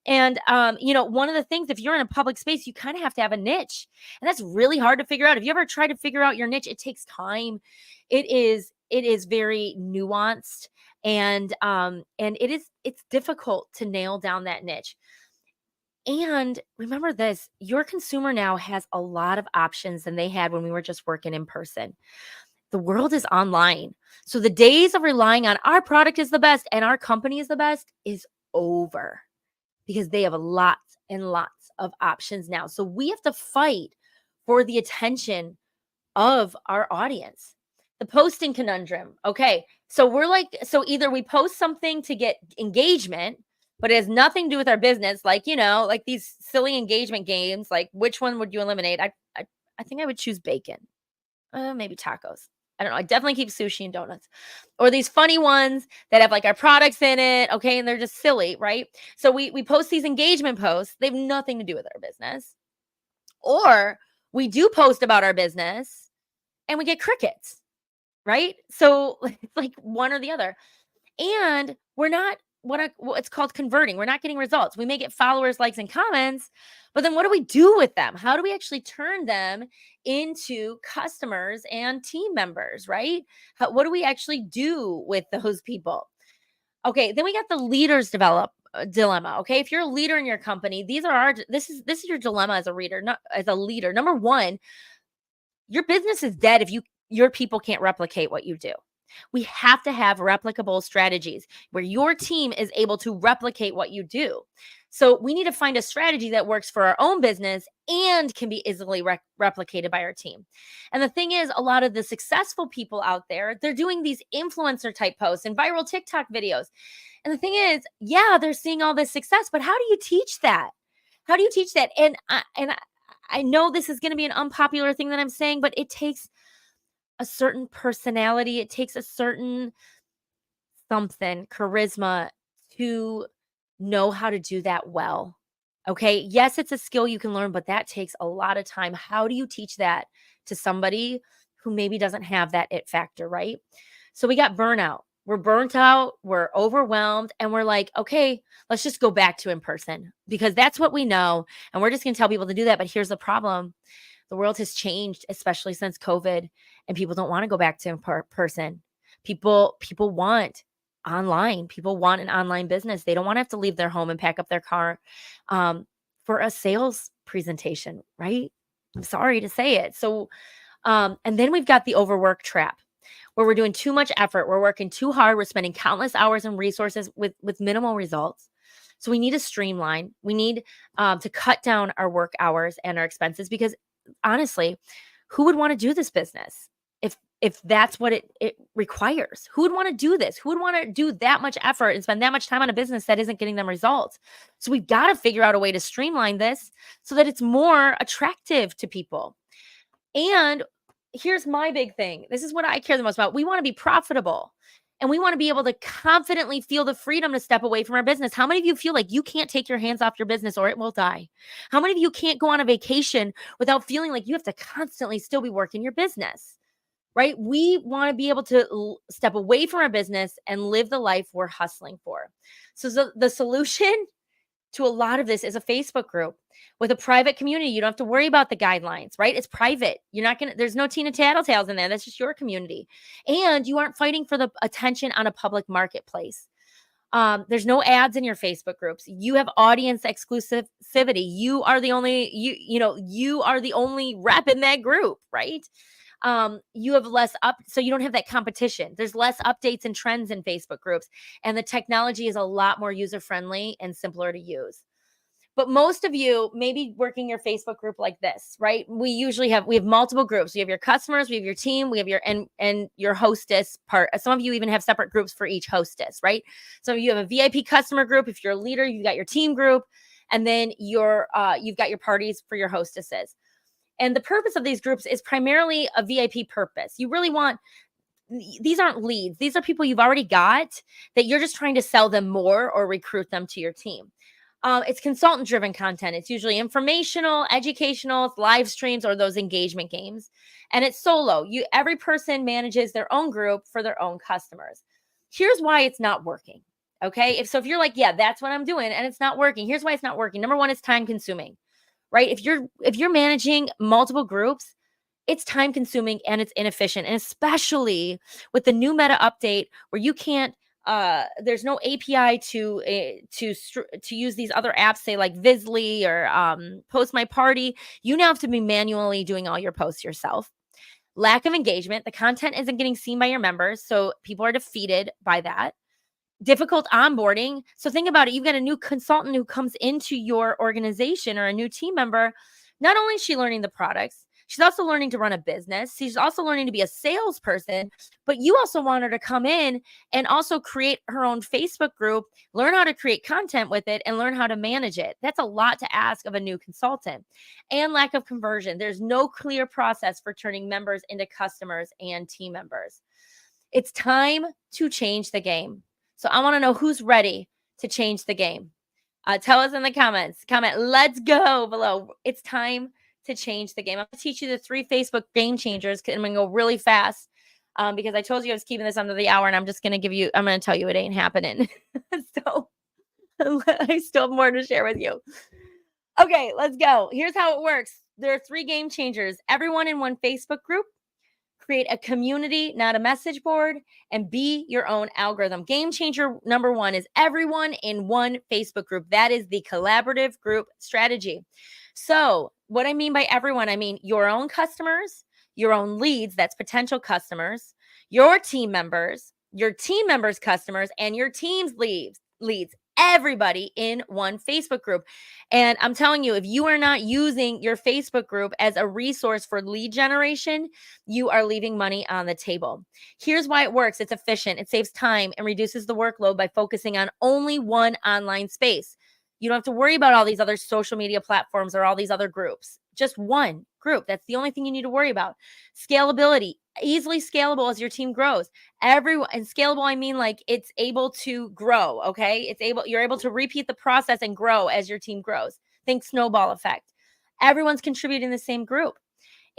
And, one of the things, if you're in a public space, you kind of have to have a niche. And that's really hard to figure out. If you ever try to figure out your niche, it takes time. It is very nuanced, and it's difficult to nail down that niche. And remember this, your consumer now has a lot of options than they had when we were just working in person. The world is online. So the days of relying on our product is the best and our company is the best is over, because they have lots and lots of options now. So we have to fight for the attention of our audience. The posting conundrum. Okay. So either we post something to get engagement, but it has nothing to do with our business. Like these silly engagement games, like which one would you eliminate? I think I would choose bacon. Maybe tacos. I don't know. I definitely keep sushi and donuts, or these funny ones that have like our products in it. Okay. And they're just silly. Right. So we post these engagement posts. They have nothing to do with our business, or we do post about our business and we get crickets. Right. So it's like one or the other. And it's called converting. We're not getting results. We may get followers, likes, and comments, but then what do we do with them? How do we actually turn them into customers and team members, right? What do we actually do with those people? Okay, then we got the leaders develop dilemma. Okay, if you're a leader in your company, this is your dilemma as a reader, not as a leader. Number one, your business is dead if your people can't replicate what you do. We have to have replicable strategies where your team is able to replicate what you do. So we need to find a strategy that works for our own business and can be easily replicated by our team. And the thing is, a lot of the successful people out there, they're doing these influencer type posts and viral TikTok videos. And the thing is, yeah, they're seeing all this success, but how do you teach that? How do you teach that? I know this is going to be an unpopular thing that I'm saying, but it takes a certain personality. It takes a certain something, charisma, to know how to do that well. Okay. Yes, it's a skill you can learn, but that takes a lot of time. How do you teach that to somebody who maybe doesn't have that it factor, right? So we got burnout. We're burnt out, we're overwhelmed, and we're like, okay, let's just go back to in person because that's what we know. And we're just going to tell people to do that. But here's the problem: the world has changed, especially since COVID, and people don't want to go back to in person. People want online. People want an online business. They don't want to have to leave their home and pack up their car for a sales presentation, right? I'm sorry to say it. So, and then we've got the overwork trap, where we're doing too much effort. We're working too hard. We're spending countless hours and resources with minimal results. So we need to streamline. We need to cut down our work hours and our expenses because honestly, who would want to do this business if that's what it requires? Who would want to do this? Who would want to do that much effort and spend that much time on a business that isn't getting them results? So we've got to figure out a way to streamline this so that it's more attractive to people. And here's my big thing. This is what I care the most about. We want to be profitable and we want to be able to confidently feel the freedom to step away from our business. How many of you feel like you can't take your hands off your business or it will die? How many of you can't go on a vacation without feeling like you have to constantly still be working your business, right? We want to be able to step away from our business and live the life we're hustling for. So the solution to a lot of this is a Facebook group with a private community. You don't have to worry about the guidelines, right? It's private. There's no Tina Tattletales in there. That's just your community. And you aren't fighting for the attention on a public marketplace. There's no ads in your Facebook groups. You have audience exclusivity. You are the only, you are the only rep in that group, right? You have so you don't have that competition. There's less updates and trends in Facebook groups, and the technology is a lot more user-friendly and simpler to use. But most of you may be working your Facebook group like this, right? We have multiple groups. We have your customers, we have your team, we have your and your hostess part. Some of you even have separate groups for each hostess, right? So you have a VIP customer group. If you're a leader, you've got your team group, and then you've got your parties for your hostesses. And the purpose of these groups is primarily a VIP purpose. You really want, these aren't leads. These are people you've already got that you're just trying to sell them more or recruit them to your team. It's consultant-driven content. It's usually informational, educational, live streams, or those engagement games. And it's solo. Every person manages their own group for their own customers. Here's why it's not working. Okay. If you're like, yeah, that's what I'm doing, and it's not working. Here's why it's not working. Number one, it's time consuming, right? If you're managing multiple groups, it's time consuming and it's inefficient. And especially with the new meta update where you can't, there's no API to use these other apps, say like Visly or Post My Party. You now have to be manually doing all your posts yourself. Lack of engagement. The content isn't getting seen by your members, so people are defeated by that. Difficult onboarding. So think about it. You've got a new consultant who comes into your organization or a new team member. Not only is she learning the products, she's also learning to run a business. She's also learning to be a salesperson, but you also want her to come in and also create her own Facebook group, learn how to create content with it, and learn how to manage it. That's a lot to ask of a new consultant. And lack of conversion. There's no clear process for turning members into customers and team members. It's time to change the game. So I want to know who's ready to change the game. Tell us in the comments. Comment, let's go below. It's time to change the game. I'm going to teach you the 3 Facebook game changers. I'm going to go really fast. because I told you I was keeping this under the hour, and I'm going to tell you it ain't happening. So I still have more to share with you. Okay, let's go. Here's how it works. There are 3 game changers. Everyone in one Facebook group. Create a community, not a message board, and be your own algorithm. Game changer number 1 is everyone in one Facebook group. That is the collaborative group strategy. So what I mean by everyone, I mean your own customers, your own leads, that's potential customers, your team members' customers, and your team's leads. Everybody in one Facebook group. And I'm telling you, if you are not using your Facebook group as a resource for lead generation, you are leaving money on the table. Here's why it works. It's efficient. It saves time and reduces the workload by focusing on only one online space. You don't have to worry about all these other social media platforms or all these other groups. Just one group. That's the only thing you need to worry about. Scalability, easily scalable as your team grows. And scalable, I mean like it's able to grow, okay? You're able to repeat the process and grow as your team grows. Think snowball effect. Everyone's contributing in the same group.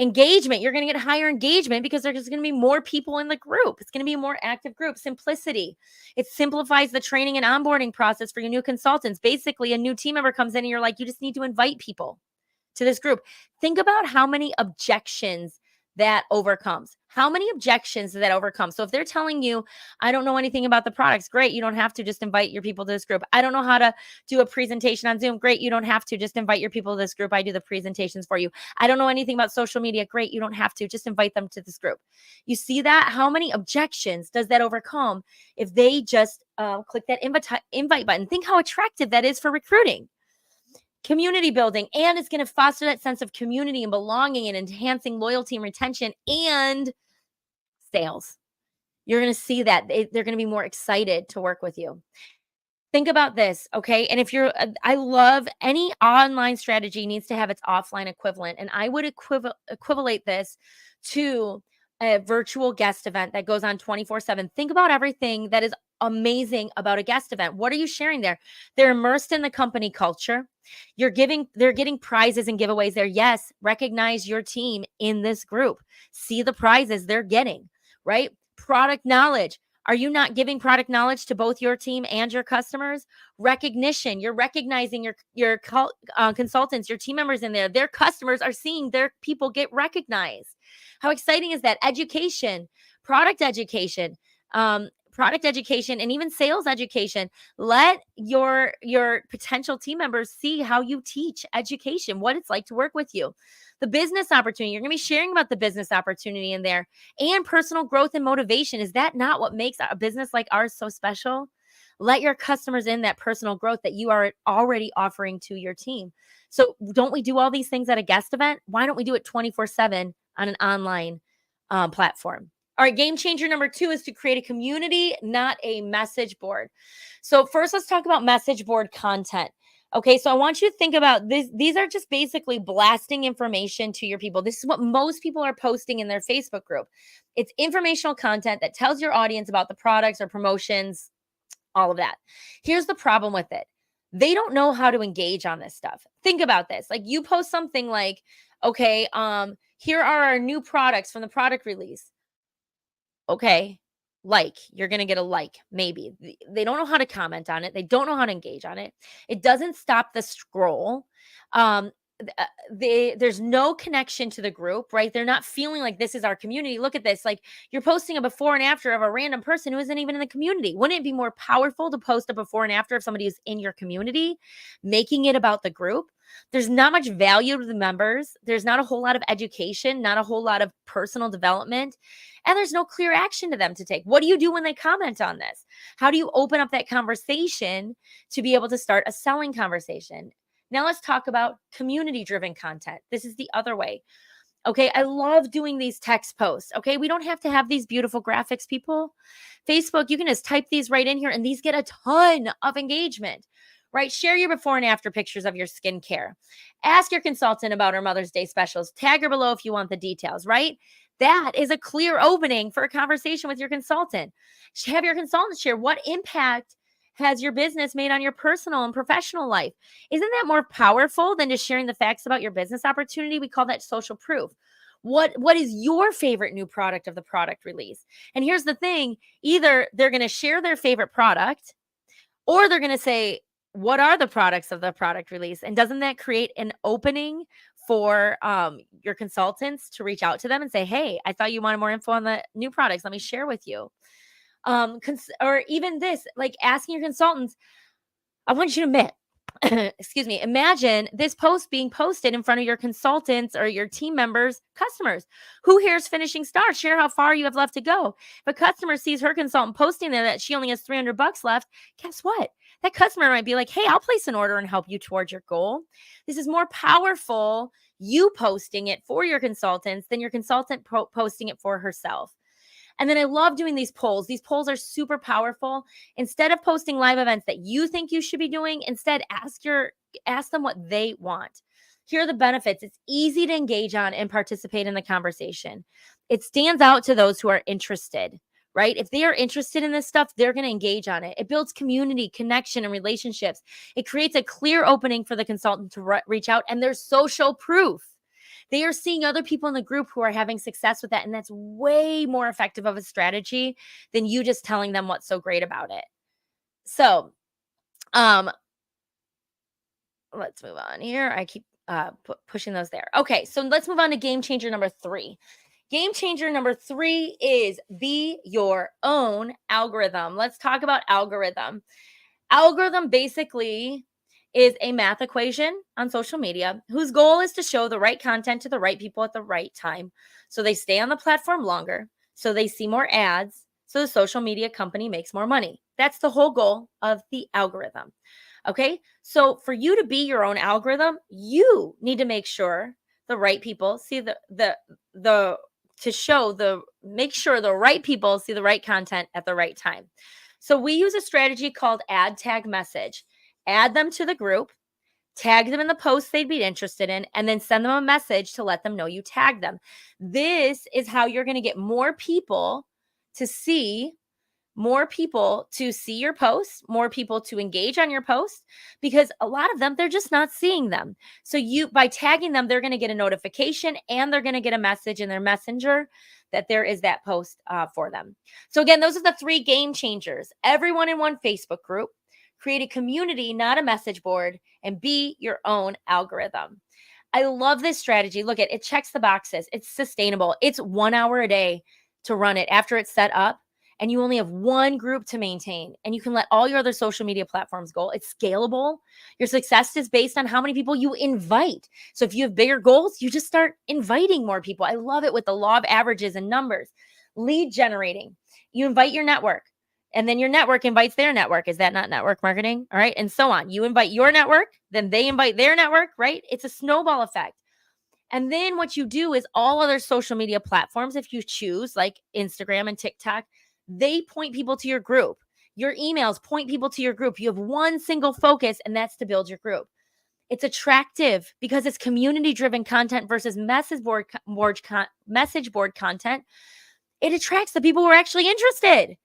Engagement, you're going to get higher engagement because there's going to be more people in the group. It's going to be a more active group. Simplicity, it simplifies the training and onboarding process for your new consultants. Basically, a new team member comes in and you're like, you just need to invite people to this group. Think about how many objections that overcomes. How many objections does that overcome? So if they're telling you, I don't know anything about the products, great. You don't have to, just invite your people to this group. I don't know how to do a presentation on Zoom. Great. You don't have to, just invite your people to this group. I do the presentations for you. I don't know anything about social media. Great. You don't have to, just invite them to this group. You see that? How many objections does that overcome if they just click that invite button? Think how attractive that is for recruiting. Community building, and it's going to foster that sense of community and belonging and enhancing loyalty and retention and sales. You're going to see that they're going to be more excited to work with you. Think about this, okay? And if I love any online strategy needs to have its offline equivalent, and I would equivalate this to a virtual guest event that goes on 24/7. Think about everything that is amazing about a guest event. What are you sharing there? They're immersed in the company culture. They're getting prizes and giveaways there. Yes, recognize your team in this group. See the prizes they're getting, right? Product knowledge. Are you not giving product knowledge to both your team and your customers? Recognition. You're recognizing your consultants, your team members in there. Their customers are seeing their people get recognized. How exciting is that? Education, product education, and even sales education. Let your potential team members see how you teach education, what it's like to work with you. The business opportunity, you're going to be sharing about the business opportunity in there, and personal growth and motivation. Is that not what makes a business like ours so special? Let your customers in that personal growth that you are already offering to your team. So don't we do all these things at a guest event? Why don't we do it 24/7 on an online platform? All right, game changer number 2 is to create a community, not a message board. So first, let's talk about message board content. Okay, so I want you to think about this. These are just basically blasting information to your people. This is what most people are posting in their Facebook group. It's informational content that tells your audience about the products or promotions, all of that. Here's the problem with it. They don't know how to engage on this stuff. Think about this. Like, you post something like, okay, here are our new products from the product release. Okay, you're going to get a like, maybe. They don't know how to comment on it. They don't know how to engage on it. It doesn't stop the scroll. There's no connection to the group, right? They're not feeling like this is our community. Look at this. Like, you're posting a before and after of a random person who isn't even in the community. Wouldn't it be more powerful to post a before and after of somebody who's in your community, making it about the group? There's not much value to the members. There's not a whole lot of education, not a whole lot of personal development, and there's no clear action to them to take. What do you do when they comment on this? How do you open up that conversation to be able to start a selling conversation? Now let's talk about community-driven content. This is the other way. Okay, I love doing these text posts. Okay, we don't have to have these beautiful graphics, people. Facebook, you can just type these right in here, and these get a ton of engagement. Right? Share your before and after pictures of your skincare. Ask your consultant about our Mother's Day specials. Tag her below if you want the details, right? That is a clear opening for a conversation with your consultant. Have your consultant share what impact has your business made on your personal and professional life. Isn't that more powerful than just sharing the facts about your business opportunity? We call that social proof. What is your favorite new product of the product release? And here's the thing, either they're going to share their favorite product, or they're going to say, what are the products of the product release? And doesn't that create an opening for your consultants to reach out to them and say, hey, I thought you wanted more info on the new products. Let me share with you. Or even this, like asking your consultants, I want you to admit, excuse me, imagine this post being posted in front of your consultants or your team members, customers. Who here is finishing stars? Share how far you have left to go. If a customer sees her consultant posting there that she only has $300 left, guess what? That customer might be like, hey, I'll place an order and help you towards your goal. This is more powerful, you posting it for your consultants than your consultant posting it for herself. And then I love doing these polls. These polls are super powerful. Instead of posting live events that you think you should be doing, instead ask them what they want. Here are the benefits. It's easy to engage on and participate in the conversation. It stands out to those who are interested, right? If they are interested in this stuff, they're going to engage on it. It builds community, connection, and relationships. It creates a clear opening for the consultant to reach out, and there's social proof. They are seeing other people in the group who are having success with that. And that's way more effective of a strategy than you just telling them what's so great about it. So, let's move on here. I keep pushing those there. Okay. So let's move on to game changer number 3. Game changer number 3 is be your own algorithm. Let's talk about algorithm. Algorithm basically is a math equation on social media whose goal is to show the right content to the right people at the right time. So they stay on the platform longer, so they see more ads, so the social media company makes more money. That's the whole goal of the algorithm. Okay. So for you to be your own algorithm, you need to make sure the right people see make sure the right people see the right content at the right time. So we use a strategy called add tag message. Add them to the group, tag them in the posts they'd be interested in, and then send them a message to let them know you tagged them. This is how you're going to get more people to see your posts, more people to engage on your posts, because a lot of them, they're just not seeing them. So by tagging them, they're going to get a notification and they're going to get a message in their messenger that there is that post for them. So again, those are the 3 game changers. Everyone in one Facebook group. Create a community, not a message board, and be your own algorithm. I love this strategy. Look, it checks the boxes. It's sustainable. It's 1 hour a day to run it after it's set up, and you only have one group to maintain, and you can let all your other social media platforms go. It's scalable. Your success is based on how many people you invite. So if you have bigger goals, you just start inviting more people. I love it with the law of averages and numbers. Lead generating. You invite your network. And then your network invites their network. Is that not network marketing? All right. And so on. You invite your network, then they invite their network, right? It's a snowball effect. And then what you do is all other social media platforms, if you choose, like Instagram and TikTok, they point people to your group. Your emails point people to your group. You have one single focus, and that's to build your group. It's attractive because it's community-driven content versus message board content. It attracts the people who are actually interested.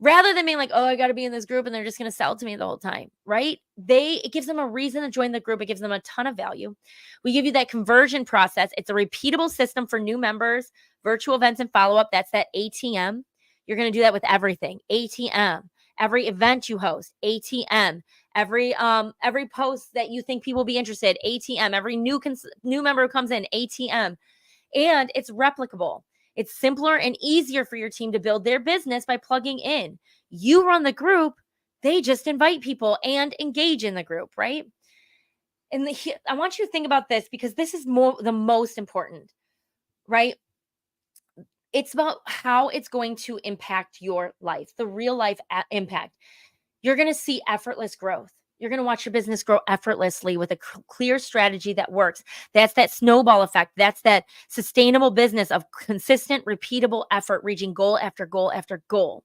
Rather than being like, oh, I got to be in this group and they're just going to sell to me the whole time, right? It gives them a reason to join the group. It gives them a ton of value. We give you that conversion process. It's a repeatable system for new members, virtual events and follow-up. That's that ATM. You're going to do that with everything. ATM. Every event you host, ATM. Every post that you think people will be interested, ATM. Every new member who comes in, ATM. And it's replicable. It's simpler and easier for your team to build their business by plugging in. You run the group, they just invite people and engage in the group, right? And I want you to think about this because this is the most important, right? It's about how it's going to impact your life, the real life impact. You're going to see effortless growth. You're going to watch your business grow effortlessly with a clear strategy that works. That's that snowball effect. That's that sustainable business of consistent, repeatable effort, reaching goal after goal after goal.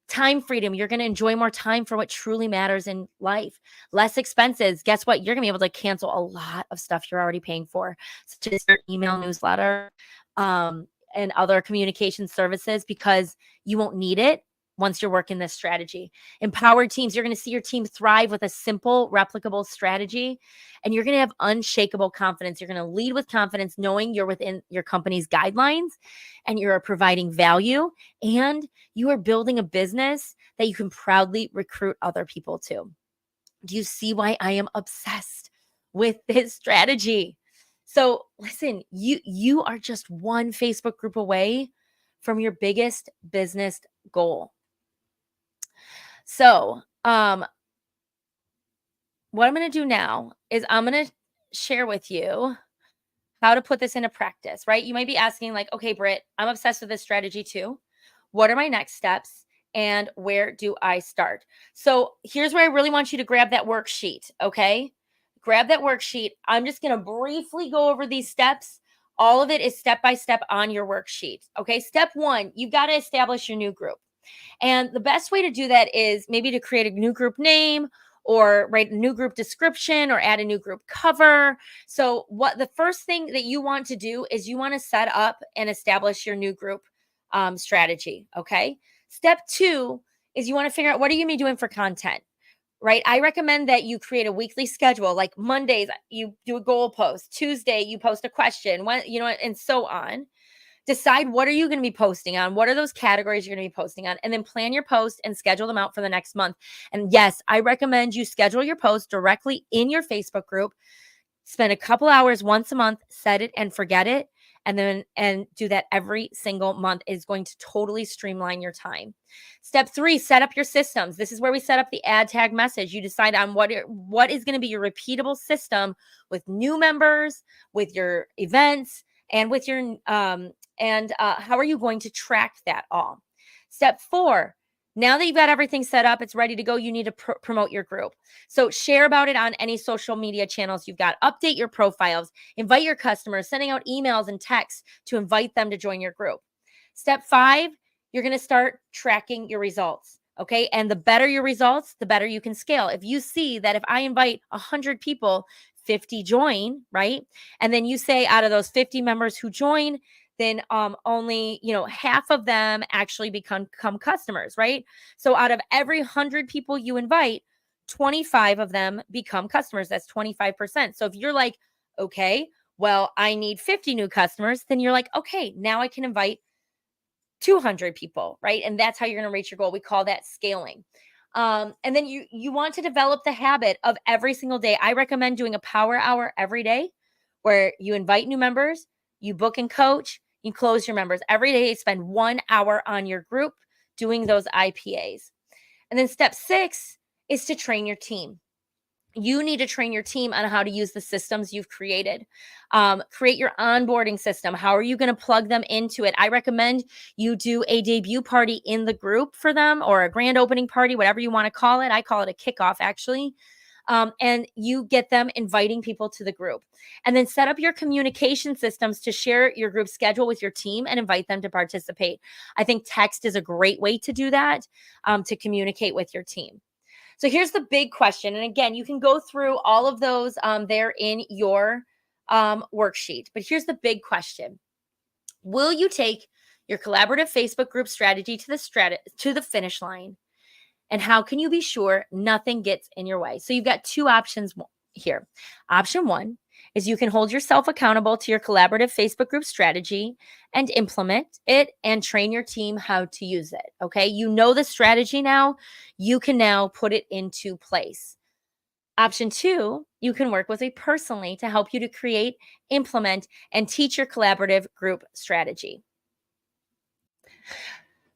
Time freedom. You're going to enjoy more time for what truly matters in life. Less expenses. Guess what? You're going to be able to cancel a lot of stuff you're already paying for, such as your email newsletter and other communication services, because you won't need it. once you're working this strategy. Empowered teams, you're going to see your team thrive with a simple, replicable strategy, and you're going to have unshakable confidence. You're going to lead with confidence, knowing you're within your company's guidelines and you're providing value, and you are building a business that you can proudly recruit other people to. Do you see why I am obsessed with this strategy? So listen, you are just one Facebook group away from your biggest business goal. So, what I'm going to do now is I'm going to share with you how to put this into practice, right? You might be asking like, okay, Britt, I'm obsessed with this strategy too. What are my next steps and where do I start? So here's where I really want you to grab that worksheet, okay? Grab that worksheet. I'm just going to briefly go over these steps. All of it is step by step on your worksheet, okay? Step 1, you've got to establish your new group. And the best way to do that is maybe to create a new group name or write a new group description or add a new group cover. So what the first thing that you want to do is you want to set up and establish your new group strategy. Okay. Step 2 is you want to figure out what are you going to be doing for content, right? I recommend that you create a weekly schedule. Like Mondays, you do a goal post. Tuesday, you post a question, and so on. Decide what are you going to be posting on? What are those categories you're going to be posting on? And then plan your post and schedule them out for the next month. And yes, I recommend you schedule your post directly in your Facebook group. Spend a couple hours once a month, set it and forget it. And do that every single month. Is going to totally streamline your time. Step 3, set up your systems. This is where we set up the ad tag message. You decide on what is going to be your repeatable system with new members, with your events, and with your how are you going to track that all? Step 4, now that you've got everything set up, it's ready to go, you need to promote your group. So share about it on any social media channels you've got. Update your profiles, invite your customers, sending out emails and texts to invite them to join your group. Step 5, you're going to start tracking your results. Okay. And the better your results, the better you can scale. If you see that if I invite 100 people, 50 join, right? And then you say out of those 50 members who join, then only, half of them actually become customers, right? So out of every 100 people you invite, 25 of them become customers. That's 25%. So if you're like, okay, well, I need 50 new customers, then you're like, okay, now I can invite 200 people, right? And that's how you're going to reach your goal. We call that scaling. And then you want to develop the habit of every single day. I recommend doing a power hour every day where you invite new members, you book and coach, you close your members. Every day, spend 1 hour on your group doing those IPAs. And then step 6 is to train your team. You need to train your team on how to use the systems you've created. Create your onboarding system. How are you going to plug them into it? I recommend you do a debut party in the group for them, or a grand opening party, whatever you want to call it. I call it a kickoff, actually. And you get them inviting people to the group. And then set up your communication systems to share your group schedule with your team and invite them to participate. I think text is a great way to do that, to communicate with your team. So here's the big question. And again, you can go through all of those there in your worksheet. But here's the big question. Will you take your collaborative Facebook group strategy to the finish line? And how can you be sure nothing gets in your way? So you've got 2 options here. Option 1 is you can hold yourself accountable to your collaborative Facebook group strategy and implement it and train your team how to use it. Okay. You know the strategy now. You can now put it into place. Option 2, you can work with me personally to help you to create, implement, and teach your collaborative group strategy.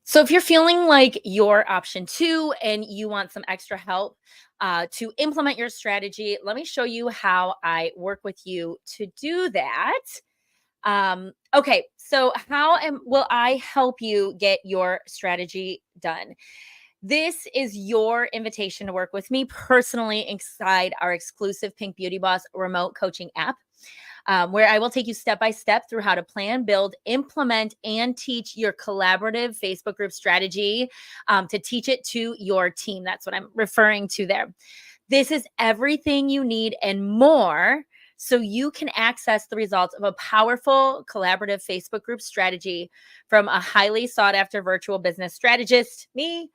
So if you're feeling like you're option 2 and you want some extra help to implement your strategy, let me show you how I work with you to do that. Okay, so how will I help you get your strategy done? This is your invitation to work with me personally inside our exclusive Pink Beauty Boss remote coaching app. Where I will take you step by step through how to plan, build, implement, and teach your collaborative Facebook group strategy to teach it to your team. That's what I'm referring to there. This is everything you need and more so you can access the results of a powerful collaborative Facebook group strategy from a highly sought after virtual business strategist, me,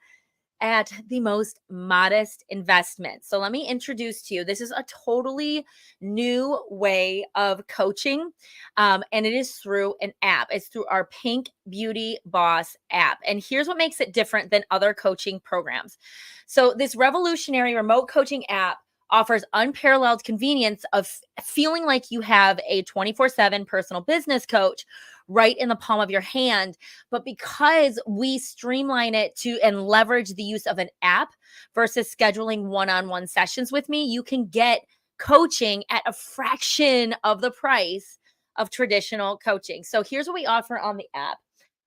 at the most modest investment. So let me introduce to you, this is a totally new way of coaching. And it is through an app. It's through our Pink Beauty Boss app. And here's what makes it different than other coaching programs. So this revolutionary remote coaching app offers unparalleled convenience of feeling like you have a 24/7 personal business coach right in the palm of your hand. But because we streamline it to and leverage the use of an app versus scheduling one-on-one sessions with me, you can get coaching at a fraction of the price of traditional coaching. So here's what we offer on the app.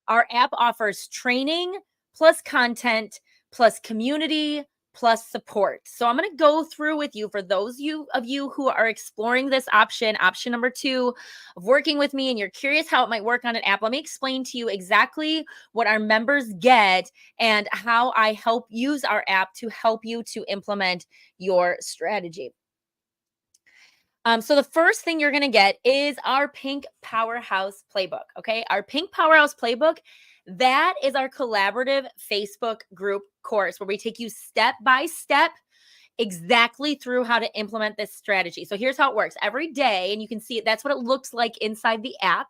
Our app offers training plus content plus community plus support. So I'm going to go through with you, for those of you who are exploring this option number 2 of working with me, and you're curious how it might work on an app. Let me explain to you exactly what our members get and how I help use our app to help you to implement your strategy. So the first thing you're going to get is our Pink Powerhouse Playbook. Okay. Our Pink Powerhouse Playbook, that is our collaborative Facebook group course where we take you step by step exactly through how to implement this strategy. So here's how it works. Every day, and you can see it, that's what it looks like inside the app.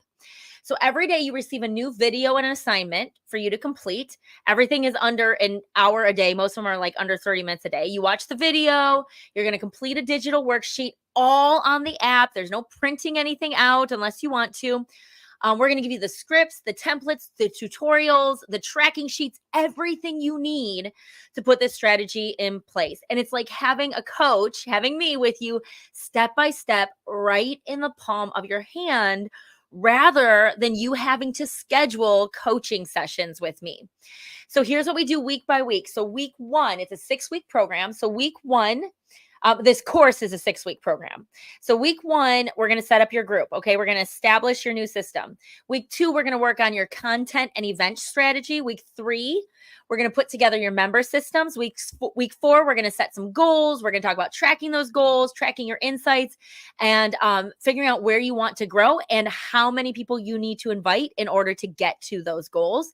So every day you receive a new video and an assignment for you to complete. Everything is under an hour a day. Most of them are like under 30 minutes a day. You watch the video, you're going to complete a digital worksheet all on the app. There's no printing anything out unless you want to. We're going to give you the scripts, the templates, the tutorials, the tracking sheets, everything you need to put this strategy in place. And it's like having a coach, having me with you step by step right in the palm of your hand, rather than you having to schedule coaching sessions with me. So here's what we do week by week. So week 1, it's a 6-week program. So week 1, this course is a 6-week program. So week 1, we're going to set up your group. Okay. We're going to establish your new system. Week 2, we're going to work on your content and event strategy. Week 3, we're going to put together your member systems. Week 4, we're going to set some goals. We're going to talk about tracking those goals, tracking your insights, and figuring out where you want to grow and how many people you need to invite in order to get to those goals.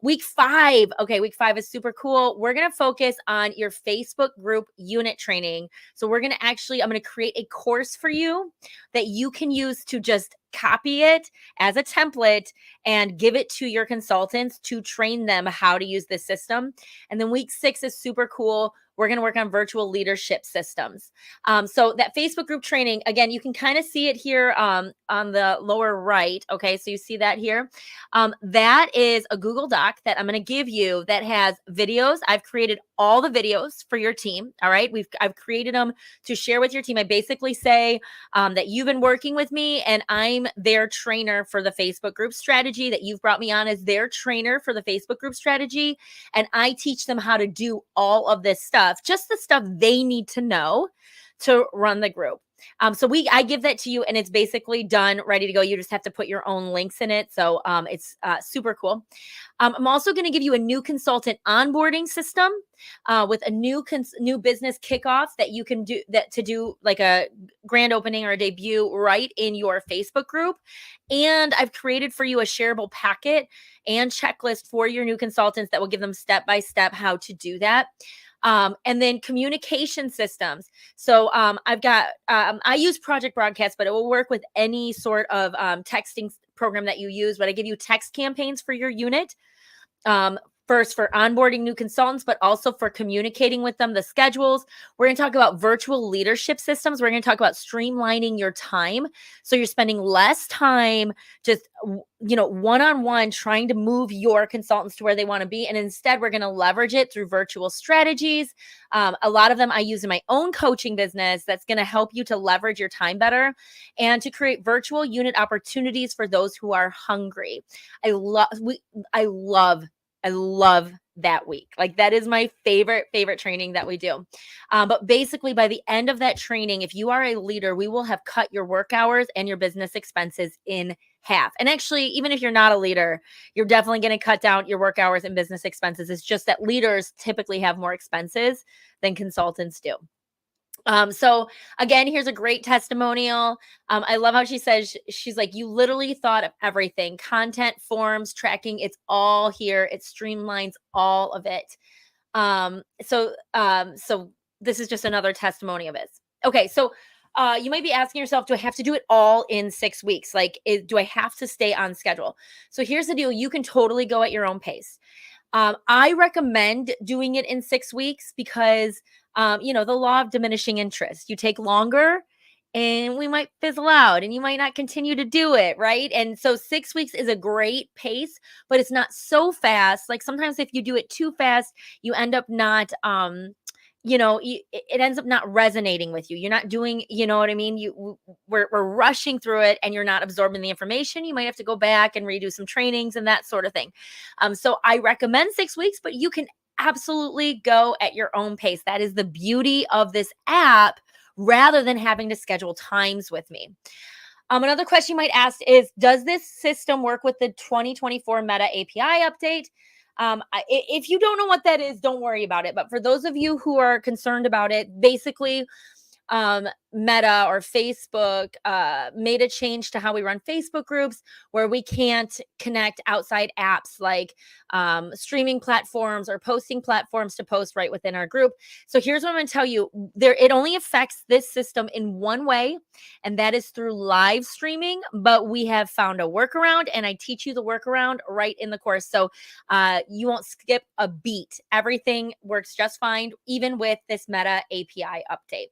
Week 5. Okay, week 5 is super cool. We're going to focus on your Facebook group unit training. So I'm going to create a course for you that you can use to just copy it as a template and give it to your consultants to train them how to use this system. And then week 6 is super cool. We're going to work on virtual leadership systems. So that Facebook group training, again, you can kind of see it here on the lower right. Okay, so you see that here. That is a Google Doc that I'm going to give you that has videos. I've created all the videos for your team. All right, I've created them to share with your team. I basically say that you've been working with me and I'm their trainer for the Facebook group strategy, that you've brought me on as their trainer for the Facebook group strategy. And I teach them how to do all of this stuff, just the stuff they need to know to run the group. I give that to you and it's basically done, ready to go. You just have to put your own links in it. So it's super cool. I'm also going to give you a new consultant onboarding system with a new business kickoff that you can do to do like a grand opening or a debut right in your Facebook group. And I've created for you a shareable packet and checklist for your new consultants that will give them step by step how to do that. And then communication systems. So I use Project Broadcast, but it will work with any sort of texting program that you use. But I give you text campaigns for your unit. First for onboarding new consultants, but also for communicating with them, the schedules. We're going to talk about virtual leadership systems. We're going to talk about streamlining your time. So you're spending less time just, one-on-one trying to move your consultants to where they want to be. And instead, we're going to leverage it through virtual strategies. A lot of them I use in my own coaching business that's going to help you to leverage your time better and to create virtual unit opportunities for those who are hungry. I love that week. Like that is my favorite training that we do. But basically by the end of that training, if you are a leader, we will have cut your work hours and your business expenses in half. And actually, even if you're not a leader, you're definitely going to cut down your work hours and business expenses. It's just that leaders typically have more expenses than consultants do. So again, here's a great testimonial. I love how she says, she's like, you literally thought of everything, content, forms, tracking. It's all here. It streamlines all of it. So this is just another testimony of it. Okay. So, you might be asking yourself, do I have to do it all in 6 weeks? Like, do I have to stay on schedule? So here's the deal. You can totally go at your own pace. I recommend doing it in 6 weeks because, the law of diminishing interest. You take longer and we might fizzle out and you might not continue to do it. Right. And so 6 weeks is a great pace, but it's not so fast. Like sometimes if you do it too fast, you end up not, it ends up not resonating with you. You're not doing, you know what I mean? We're rushing through it and you're not absorbing the information. You might have to go back and redo some trainings and that sort of thing. So I recommend 6 weeks, but you can absolutely go at your own pace. That is the beauty of this app rather than having to schedule times with me. Another question you might ask is, does this system work with the 2024 Meta API update? If you don't know what that is, don't worry about it. But for those of you who are concerned about it, basically, Meta or Facebook made a change to how we run Facebook groups where we can't connect outside apps like streaming platforms or posting platforms to post right within our group. So here's what I'm going to tell you. It only affects this system in one way, and that is through live streaming. But we have found a workaround, and I teach you the workaround right in the course. So you won't skip a beat. Everything works just fine, even with this Meta API update.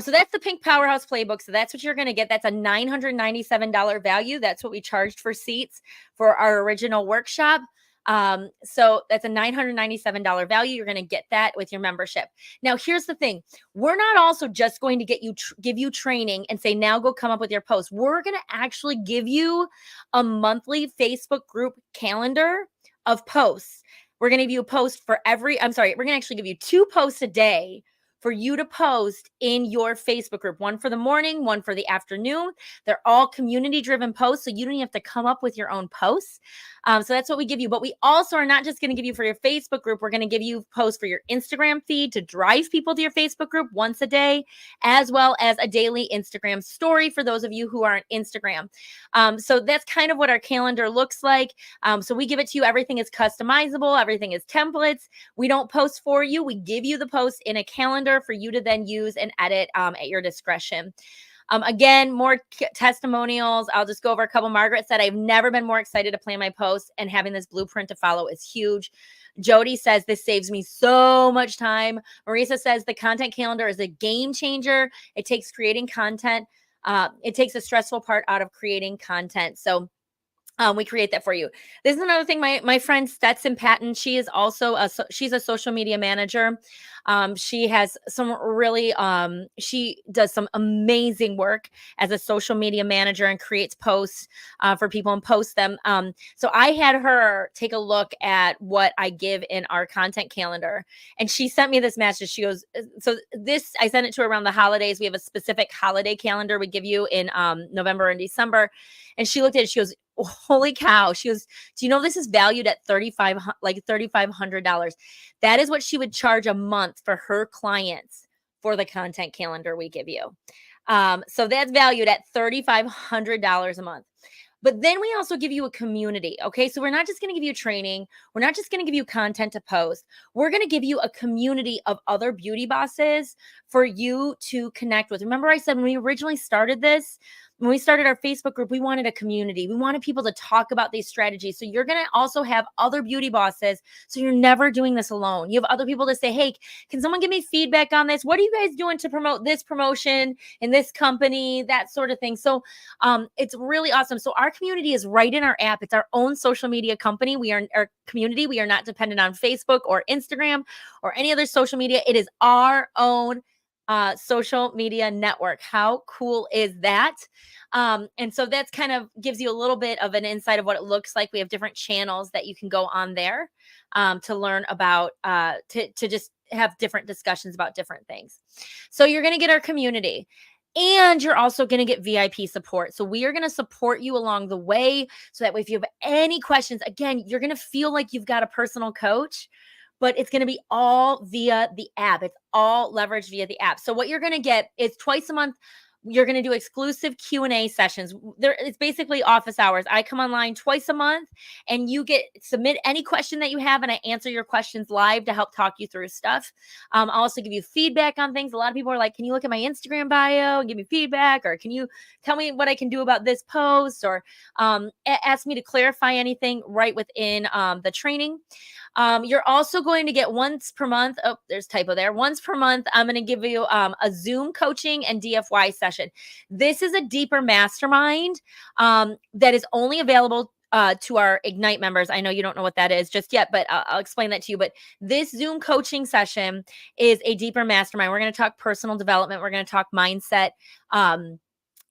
So that's the Pink Powerhouse Playbook. So that's what you're going to get. That's a $997 value. That's what we charged for seats for our original workshop. So that's a $997 value. You're going to get that with your membership. Now, here's the thing. We're not also just going to give you training and say, now go come up with your post. We're going to actually give you a monthly Facebook group calendar of posts. We're going to give you a post for we're going to actually give you 2 posts a day for you to post in your Facebook group, one for the morning, one for the afternoon. They're all community-driven posts, so you don't even have to come up with your own posts. So that's what we give you. But we also are not just going to give you for your Facebook group. We're going to give you posts for your Instagram feed to drive people to your Facebook group once a day, as well as a daily Instagram story for those of you who are on Instagram. So that's kind of what our calendar looks like. So we give it to you. Everything is customizable. Everything is templates. We don't post for you. We give you the post in a calendar for you to then use and edit at your discretion. Again, more testimonials. I'll just go over a couple. Margaret said, I've never been more excited to plan my posts, and having this blueprint to follow is huge. Jody says, this saves me so much time. Marisa says, the content calendar is a game changer. It takes creating content. It takes the stressful part out of creating content. So we create that for you. This is another thing. My friend Stetson Patton, she is also she's a social media manager. She has some really, she does some amazing work as a social media manager and creates posts for people and posts them. So I had her take a look at what I give in our content calendar, and she sent me this message. She goes, I sent it to her around the holidays. We have a specific holiday calendar we give you in November and December. And she looked at it. She goes, holy cow. She goes, do you know this is valued at $3,500? That is what she would charge a month for her clients for the content calendar we give you. So that's valued at $3,500 a month. But then we also give you a community. Okay. So we're not just going to give you training. We're not just going to give you content to post. We're going to give you a community of other beauty bosses for you to connect with. Remember, I said when we originally started this, when we started our Facebook group, we wanted a community. We wanted people to talk about these strategies. So you're going to also have other beauty bosses. So you're never doing this alone. You have other people to say, hey, can someone give me feedback on this? What are you guys doing to promote this promotion in this company? That sort of thing. So it's really awesome. So our community is right in our app. It's our own social media company. We are our community. We are not dependent on Facebook or Instagram or any other social media. It is our own social media network. How cool is that? And so that's kind of gives you a little bit of an insight of what it looks like. We have different channels that you can go on there to learn about, to just have different discussions about different things. So you're going to get our community. And you're also going to get VIP support. So we are going to support you along the way so that way if you have any questions, again, you're going to feel like you've got a personal coach but it's going to be all via the app. It's all leveraged via the app. So what you're going to get is twice a month, you're going to do exclusive Q&A sessions. It's basically office hours. I come online twice a month, and you submit any question that you have, and I answer your questions live to help talk you through stuff. I'll also give you feedback on things. A lot of people are like, can you look at my Instagram bio and give me feedback? Or can you tell me what I can do about this post? Or ask me to clarify anything right within the training. You're also going to get once per month. Oh, there's typo there. Once per month, I'm going to give you a Zoom coaching and DFY session. This is a deeper mastermind that is only available to our Ignite members. I know you don't know what that is just yet, but I'll explain that to you. But this Zoom coaching session is a deeper mastermind. We're going to talk personal development. We're going to talk mindset. I'm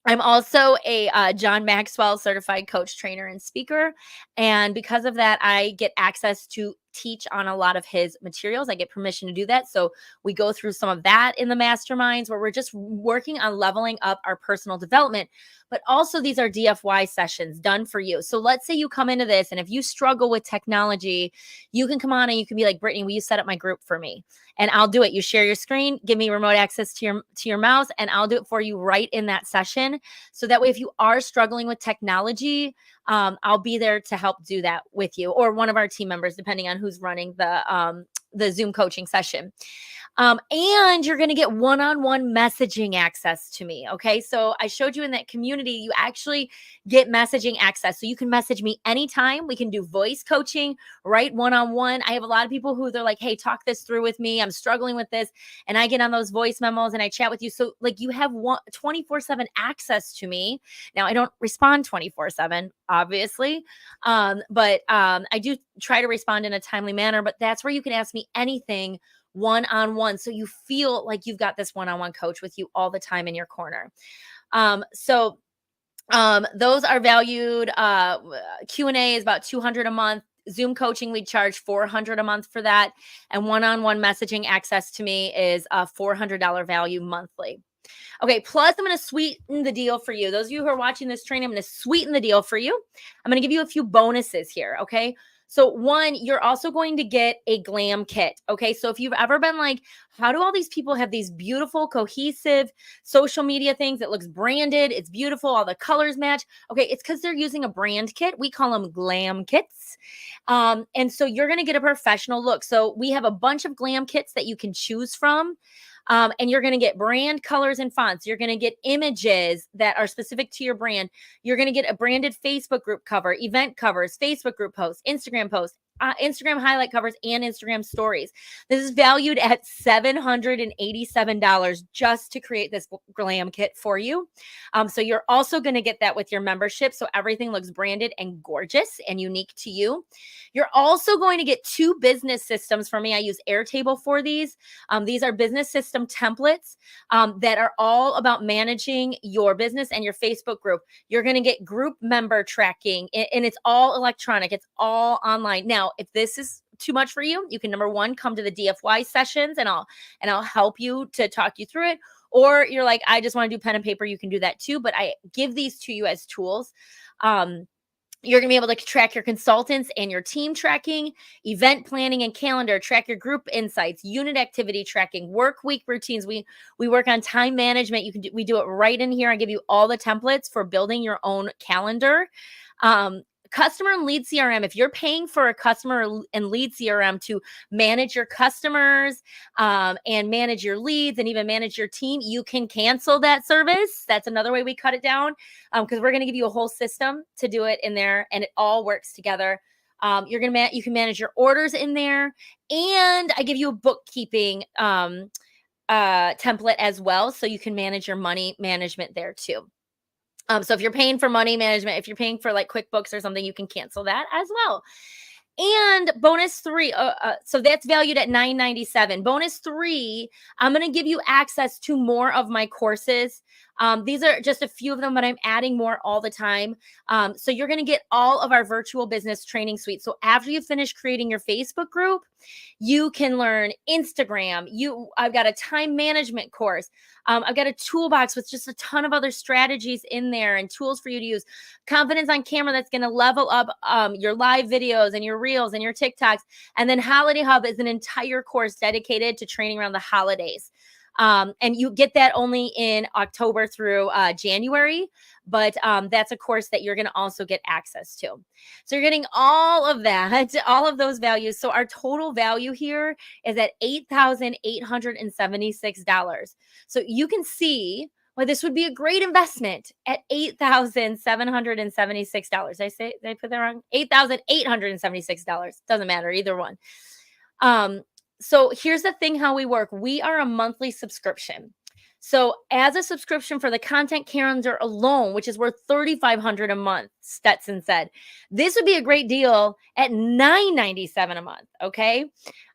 also a John Maxwell certified coach, trainer, and speaker. And because of that, I get access to teach on a lot of his materials. I get permission to do that. So we go through some of that in the masterminds where we're just working on leveling up our personal development. But also these are DFY sessions done for you. So let's say you come into this, and if you struggle with technology, you can come on and you can be like, Brittany, will you set up my group for me? And I'll do it. You share your screen, give me remote access to your mouse, and I'll do it for you right in that session. So that way, if you are struggling with technology, I'll be there to help do that with you, or one of our team members, depending on who's running the Zoom coaching session. And you're going to get one-on-one messaging access to me. Okay. So I showed you in that community, you actually get messaging access. So you can message me anytime. We can do voice coaching, right? One-on-one. I have a lot of people who they're like, hey, talk this through with me. I'm struggling with this. And I get on those voice memos and I chat with you. So like you have 24/7 access to me. Now I don't respond 24/7, obviously. But I do try to respond in a timely manner, but that's where you can ask me anything one-on-one. So you feel like you've got this one-on-one coach with you all the time in your corner. So those are valued. Q&A is about $200 a month. Zoom coaching, we charge $400 a month for that. And one-on-one messaging access to me is a $400 value monthly. Okay, plus I'm going to sweeten the deal for you. Those of you who are watching this training, I'm going to sweeten the deal for you. I'm going to give you a few bonuses here, okay? So one, you're also going to get a glam kit, okay? So if you've ever been like, how do all these people have these beautiful, cohesive social media things that looks branded, it's beautiful, all the colors match? Okay, it's because they're using a brand kit. We call them glam kits. And so you're going to get a professional look. So we have a bunch of glam kits that you can choose from. And you're going to get brand colors and fonts. You're going to get images that are specific to your brand. You're going to get a branded Facebook group cover, event covers, Facebook group posts, Instagram highlight covers, and Instagram stories. This is valued at $787 just to create this glam kit for you. So you're also going to get that with your membership. So everything looks branded and gorgeous and unique to you. You're also going to get 2 business systems from me. I use Airtable for these. These are business system templates that are all about managing your business and your Facebook group. You're going to get group member tracking, and it's all electronic. It's all online. Now, if this is too much for you, you can, number one, come to the DFY sessions and I'll help you to talk you through it. Or you're like, I just want to do pen and paper. You can do that too. But I give these to you as tools. You're going to be able to track your consultants and your team tracking, event planning and calendar, track your group insights, unit activity tracking, work week routines. We work on time management. We do it right in here. I give you all the templates for building your own calendar. Customer and lead CRM. If you're paying for a customer and lead CRM to manage your customers and manage your leads and even manage your team, you can cancel that service. That's another way we cut it down because we're going to give you a whole system to do it in there, and it all works together. You can manage your orders in there, and I give you a bookkeeping template as well, so you can manage your money management there too. So if you're paying for money management, if you're paying for like QuickBooks or something, you can cancel that as well. And bonus 3, so that's valued at $997. Bonus 3, I'm going to give you access to more of my courses. These are just a few of them, but I'm adding more all the time. So you're going to get all of our virtual business training suite. So after you finish creating your Facebook group, you can learn Instagram. I've got a time management course. I've got a toolbox with just a ton of other strategies in there and tools for you to use. Confidence on camera that's going to level up your live videos and your reels and your TikToks. And then Holiday Hub is an entire course dedicated to training around the holidays. And you get that only in October through January, but that's a course that you're going to also get access to. So you're getting all of that, all of those values. So our total value here is at $8,876. So you can see why this would be a great investment at $8,776. Did I put that wrong? $8,876. Doesn't matter, either one. So here's the thing, how we work. We are a monthly subscription. So as a subscription for the content calendar alone, which is worth $3,500 a month, Stetson said, this would be a great deal at $997 a month. Okay.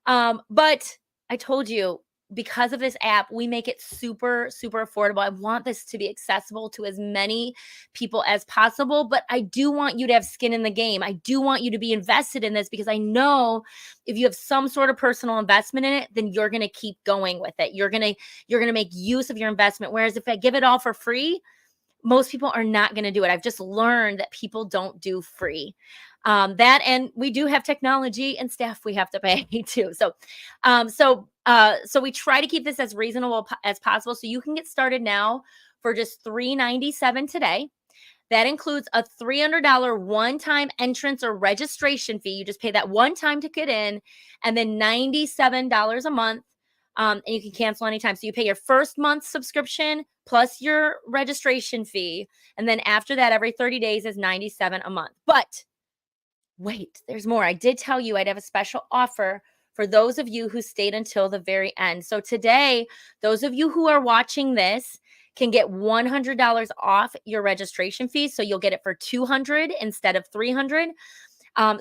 But I told you, because of this app, we make it super, super affordable. I want this to be accessible to as many people as possible, but I do want you to have skin in the game. I do want you to be invested in this, because I know if you have some sort of personal investment in it, then you're going to keep going with it. You're going to make use of your investment. Whereas if I give it all for free, most people are not going to do it. I've just learned that people don't do free. And we do have technology and staff we have to pay too. So we try to keep this as reasonable as possible. So you can get started now for just $397 today. That includes a $300 one-time entrance or registration fee. You just pay that one time to get in, and then $97 a month. And you can cancel anytime. So you pay your first month's subscription plus your registration fee. And then after that, every 30 days is $97 a month. But wait, there's more. I did tell you I'd have a special offer for those of you who stayed until the very end. So today, those of you who are watching this can get $100 off your registration fee. So you'll get it for $200 instead of $300.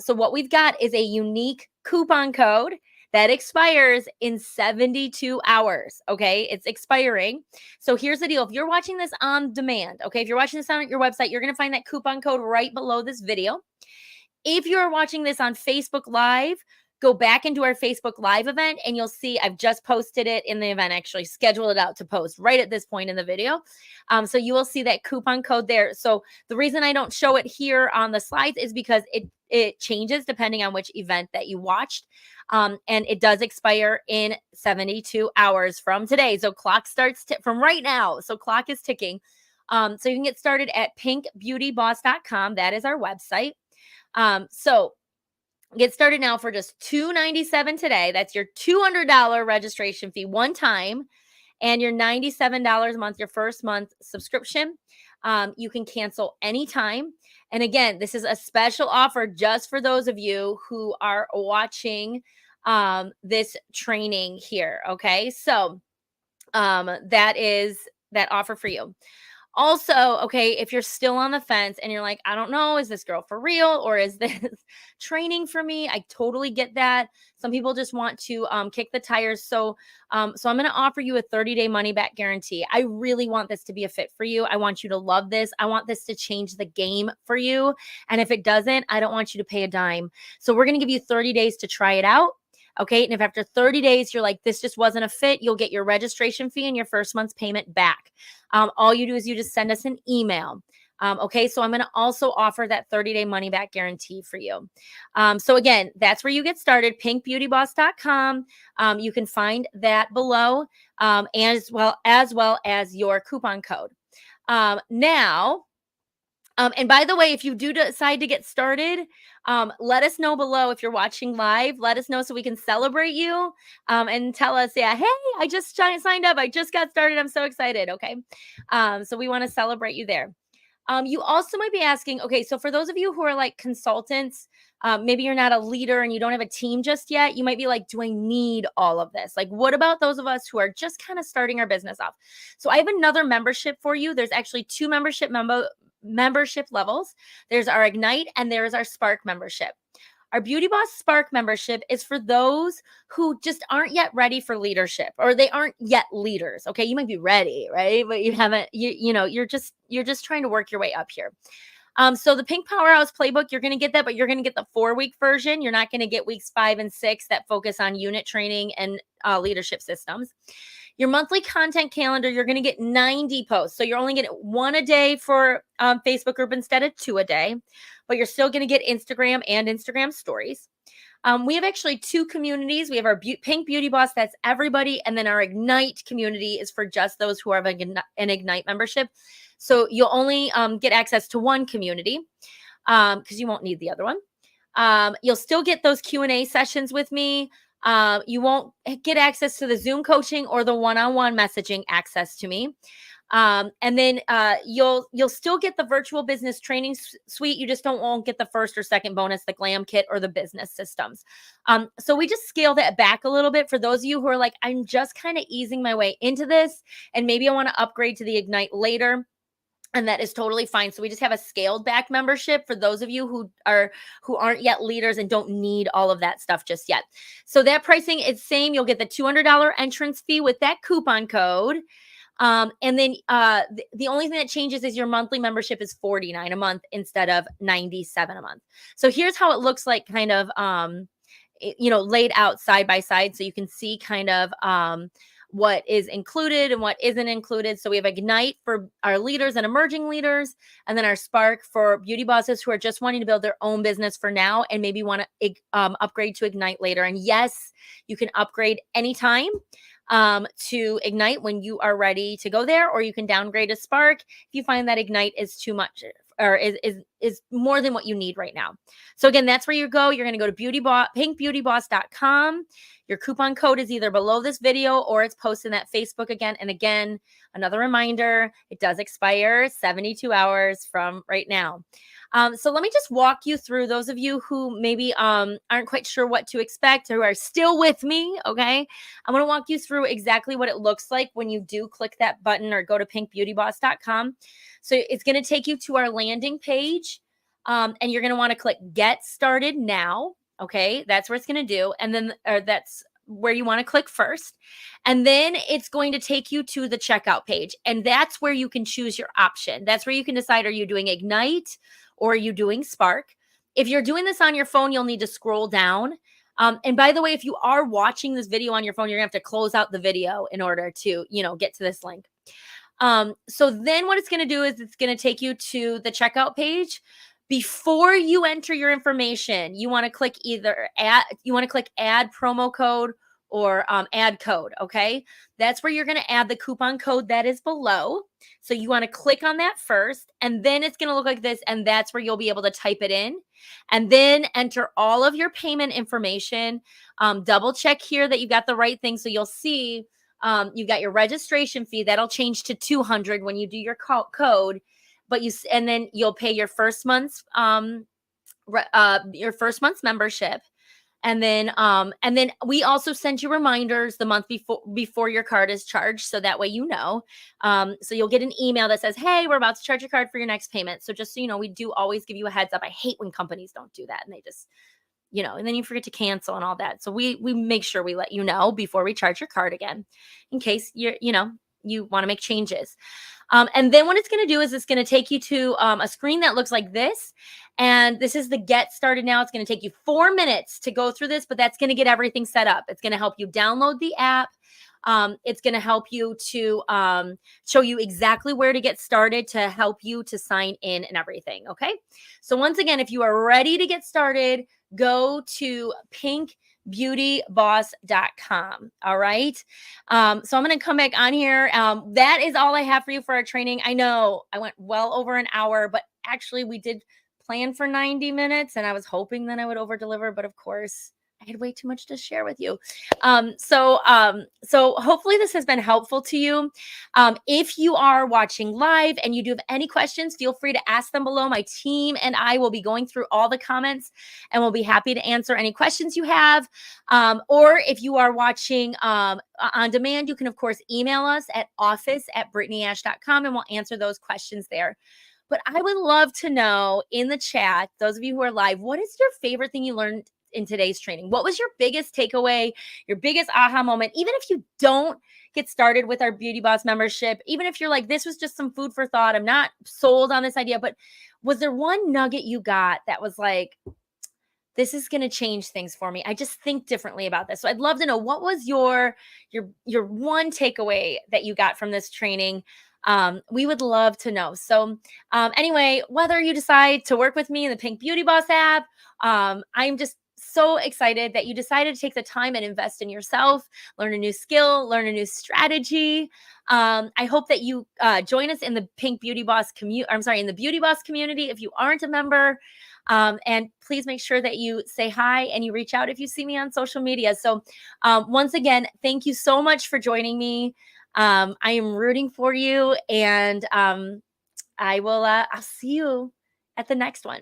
So what we've got is a unique coupon code that expires in 72 hours. Okay, it's expiring. So here's the deal. If you're watching this on demand, okay, if you're watching this on your website, you're going to find that coupon code right below this video. If you're watching this on Facebook Live, go back into our Facebook Live event and you'll see I've just posted it in the event, actually scheduled it out to post right at this point in the video. So you will see that coupon code there. So the reason I don't show it here on the slides is because it changes depending on which event that you watched. And it does expire in 72 hours from today. So clock starts from right now. So clock is ticking. So you can get started at pinkbeautyboss.com. That is our website. So get started now for just $297 today. That's your $200 registration fee one time, and your $97 a month, your first month subscription. You can cancel anytime. And again, this is a special offer just for those of you who are watching this training here. Okay. So that is that offer for you. Also, okay, if you're still on the fence and you're like, I don't know, is this girl for real or is this training for me? I totally get that. Some people just want to kick the tires. So I'm going to offer you a 30-day money back guarantee. I really want this to be a fit for you. I want you to love this. I want this to change the game for you. And if it doesn't, I don't want you to pay a dime. So we're going to give you 30 days to try it out. Okay. And if after 30 days, you're like, this just wasn't a fit, you'll get your registration fee and your first month's payment back. All you do is you just send us an email. Okay. So I'm going to also offer that 30-day money back guarantee for you. So again, that's where you get started. pinkbeautyboss.com. You can find that below, as well as your coupon code. And by the way, if you do decide to get started, let us know below if you're watching live. Let us know so we can celebrate you and tell us, yeah, hey, I just signed up. I just got started. I'm so excited. Okay. So we want to celebrate you there. You also might be asking, okay, so for those of you who are like consultants, maybe you're not a leader and you don't have a team just yet. You might be like, do I need all of this? Like, what about those of us who are just kind of starting our business off? So I have another membership for you. There's actually two membership levels. There's our Ignite and there's our Spark membership. Our Beauty Boss Spark membership is for those who just aren't yet ready for leadership, or they aren't yet leaders. Okay. You might be ready, right? But you haven't, you're just trying to work your way up here. So the Pink Powerhouse Playbook, you're going to get that, but you're going to get the 4-week version. You're not going to get weeks 5 and 6 that focus on unit training and leadership systems. Your monthly content calendar, you're going to get 90 posts. So you're only getting 1 a day for Facebook group instead of 2 a day, but you're still going to get Instagram and Instagram stories. We have actually 2 communities. We have our Pink Beauty Boss, that's everybody. And then our Ignite community is for just those who have an Ignite membership. So you'll only get access to one community because you won't need the other one. You'll still get those Q&A sessions with me. You won't get access to the Zoom coaching or the one-on-one messaging access to me. And then you'll still get the virtual business training suite. You just won't get the first or second bonus, the glam kit or the business systems. So we just scale that back a little bit for those of you who are like, I'm just kind of easing my way into this, and maybe I want to upgrade to the Ignite later. And that is totally fine. So we just have a scaled back membership for those of you who aren't yet leaders and don't need all of that stuff just yet. So that pricing is same. You'll get the $200 entrance fee with that coupon code. And then the only thing that changes is your monthly membership is $49 a month instead of $97 a month. So here's how it looks like, kind of laid out side by side, so you can see kind of what is included and what isn't included. So we have Ignite for our leaders and emerging leaders, and then our Spark for beauty bosses who are just wanting to build their own business for now and maybe want to upgrade to Ignite later. And yes, you can upgrade anytime to Ignite when you are ready to go there, or you can downgrade to Spark if you find that Ignite is too much or is more than what you need right now. So again, that's where you go. You're going to go to pinkbeautyboss.com. Your coupon code is either below this video or it's posted in that Facebook again. And again, another reminder, it does expire 72 hours from right now. So let me just walk you through, those of you who maybe aren't quite sure what to expect or who are still with me, okay? I'm going to walk you through exactly what it looks like when you do click that button or go to pinkbeautyboss.com. So it's going to take you to our landing page, and you're going to want to click Get Started Now, okay? That's where it's going to do, and then that's where you want to click first. And then it's going to take you to the checkout page, and that's where you can choose your option. That's where you can decide, are you doing Ignite or are you doing Spark? If you're doing this on your phone, you'll need to scroll down. And by the way, if you are watching this video on your phone, you're gonna have to close out the video in order to, get to this link. So then what it's going to do is it's going to take you to the checkout page. Before you enter your information, you want to click add promo code or add code. Okay. That's where you're going to add the coupon code that is below. So you want to click on that first, and then it's going to look like this. And that's where you'll be able to type it in and then enter all of your payment information. Double check here that you got the right thing. So you'll see you got your registration fee that'll change to $200 when you do your code, and then you'll pay your first month's membership, and then we also send you reminders the month before your card is charged, so that way so you'll get an email that says, hey, we're about to charge your card for your next payment. So just so you know, we do always give you a heads up. I hate when companies don't do that and they just and then you forget to cancel and all that. So we make sure we let you know before we charge your card again, in case you want to make changes. And then what it's going to do is it's going to take you to a screen that looks like this. And this is the Get Started Now. It's going to take you 4 minutes to go through this, but that's going to get everything set up. It's going to help you download the app. It's going to help you to show you exactly where to get started, to help you to sign in and everything. Okay. So once again, if you are ready to get started, go to pinkbeautyboss.com. All right. So I'm going to come back on here. That is all I have for you for our training. I know I went well over an hour, but actually we did plan for 90 minutes and I was hoping that I would over deliver, but of course I had way too much to share with you. So hopefully this has been helpful to you. If you are watching live and you do have any questions, feel free to ask them below. My team and I will be going through all the comments and we'll be happy to answer any questions you have. Or if you are watching on demand, you can of course email us at office@brittanyashe.com and we'll answer those questions there. But I would love to know in the chat, those of you who are live, what is your favorite thing you learned in today's training? What was your biggest takeaway, your biggest aha moment? Even if you don't get started with our Beauty Boss membership, even if you're like, this was just some food for thought, I'm not sold on this idea, but was there one nugget you got that was like, this is going to change things for me? I just think differently about this. So I'd love to know, what was your one takeaway that you got from this training? We would love to know. So anyway, whether you decide to work with me in the Pink Beauty Boss app, I'm just so excited that you decided to take the time and invest in yourself, learn a new skill, learn a new strategy. I hope that you join us in the Pink Beauty Boss in the Beauty Boss community if you aren't a member. And please make sure that you say hi and you reach out if you see me on social media. So once again, thank you so much for joining me. I am rooting for you, and I'll see you at the next one.